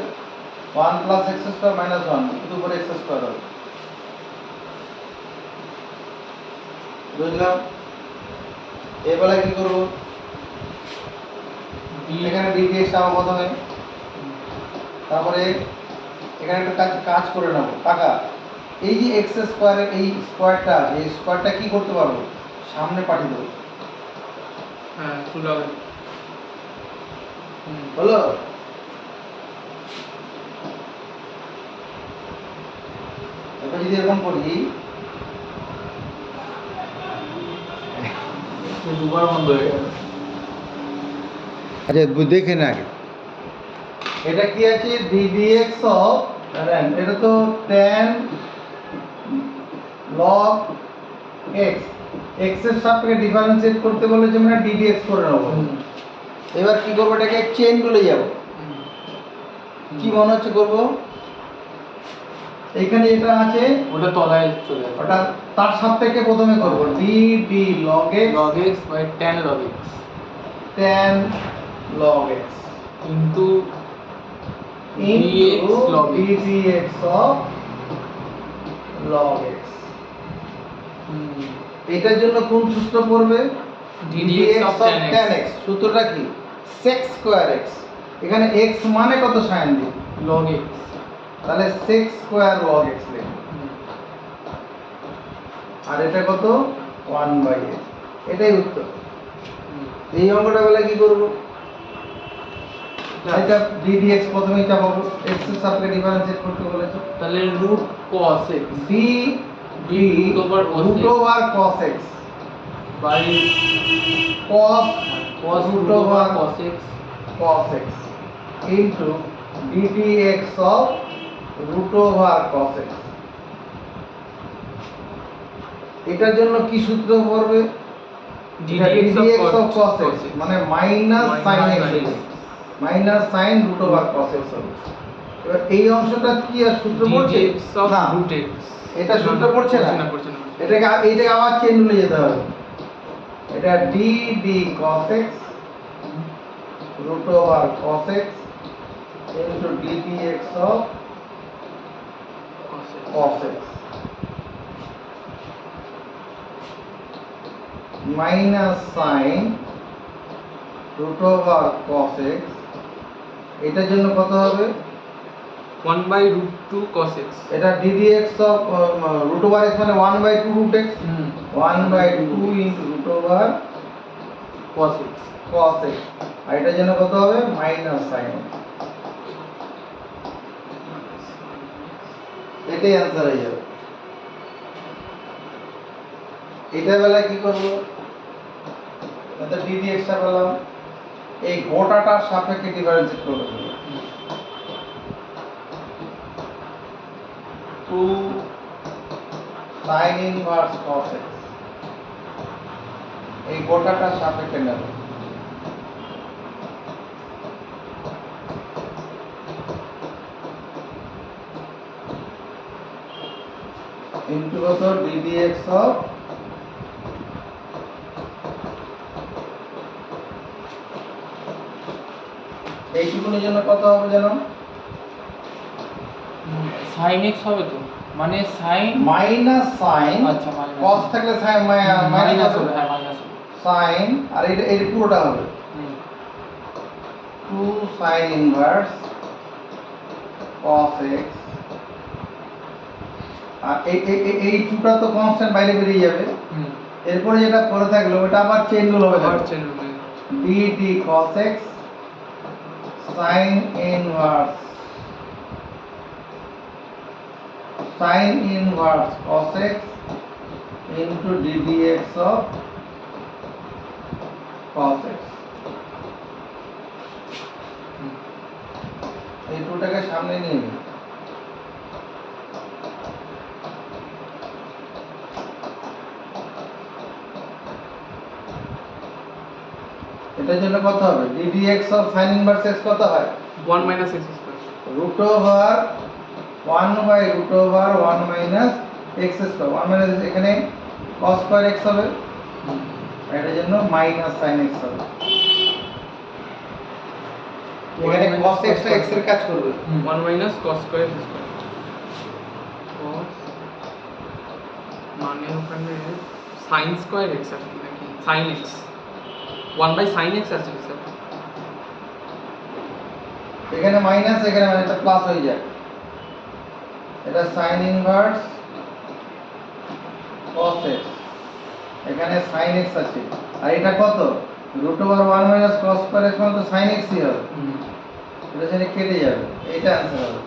1 plus x square minus 1 এর উপরে x square হবে বুঝলাম এবারে কি করব এখানে ddx আমার প্রথমে তারপরে এখানে একটা কাজ করে নেব টাকা এই যে x স্কয়ার এর এই স্কয়ারটা আছে এই স্কয়ারটা কি করতে পারবো সামনে পাঠিয়ে দেব হ্যাঁ তুলা হলো এবার যদি এরকম করি দুবার বন্ধ হয়ে গেল আচ্ছা দেখে না আগে এটা কি আছে ddx অফ এটা তো tan log x x এর সাপেক্ষে ডিফারেন্সিয়েট করতে বলেছে মানে ddx করে নেব এবার কি করব এটাকে চেইন বলে যাব কি মনে হচ্ছে করব এখানে এটা আছে ওটা তলায় চলে যাবে ওটা তার সাপেক্ষে প্রথমে করব dd log x log x by tan log x tan log x into into dx log x ddx of log x এটার জন্য কোন সূত্র পড়বে ddx of tan x সূত্রটা কি sec স্কয়ার x এখানে x মানে কত sin দিই log x তাহলে sec স্কয়ার log x লিখব আর এটা কত 1/x এটাই উত্তর এই অঙ্কটা বেলা কি করব এটা ddx প্রথমেই চাপাবো x এর সাপেক্ষে ডিফারেন্সিয়েট করতে বলেছে তাহলে root cos x d root over cos root x over cos x by cos cos root over cos x cos x into ddx of root over cos x। এটার জন্য কি সূত্র পড়বে? ddx ddx of of cos x মানে মাইনাস sin x হবে, minus sin root over cos x হবে। এবার এই অংশটা কি আর সূত্র পড়ছে ddx of না, root x এটা সূত্র পড়ছে না, পড়ছে না। এইটাকে আবার চেন রুলে যেতে হবে। এটা dd cos x root over cos x into ddx of cos x minus sin root over cos x, এটার জন্য কত হবে? 1/√2 cos x। এটা ddx of root over x মানে 1/2 root x, 1/2 into root over cos x। cos x, আর এটার জন্য কত হবে? Minus sin x। এটাই অ্যান্সার হয়ে যাবে। এটা বেলায় কি করব? এটা ddx টা পেলাম, এই গোটাটার সাপেক্ষে ডিফারেন্সিয়েট করে দেব। 2 sin inverse cos x, এই গোটাটার সাপেক্ষে নেব। ইনটু কত? ddx of এইটুকুনের জন্য কত হবে জানো? sin x হবে তো, মানে sin মাইনাস sin, আচ্ছা মাইনাস cos থাকলে sin মাইনাস মাইনাস হবে, হবে, হ্যাঁ মাইনাস হবে। sin আর এই পুরোটা হবে হুম। 2 sin inverse cos x, আর এই টুটা তো কনস্ট্যান্ট বাইরে বেরিয়ে যাবে। হুম। এরপরে যেটা পড়ে থাকলো ওটা আবার চেন রুল হবে, আবার chain রুলে dd cos x sin inverse cos x into ddx of cos x। এই টুটাকে সামনে নিয়ে নিই, এটার জন্য কত হবে? ddx of sin inverse x কত হয়? 1 minus x square। root over 1/root over 1 minus x square, 1 minus এখানে cos square x হবে, এটার জন্য মাইনাস sin x হবে। এখানে cos x টা x এর কাজ করবে। 1 minus cos square x square। cos মানে ওখানে sin square x আছে নাকি sin x, 1/sin x আছে স্যার। এখানে মাইনাস, এখানে মানে এটা প্লাস হয়ে যায়, এটা sin inverse cos x, এখানে sin x আছে, আর এটা কত? root over 1 minus cos square x মানে তো sin x ই হবে, এটা সেটা কেটে যাবে, এইটা অ্যান্সার হবে।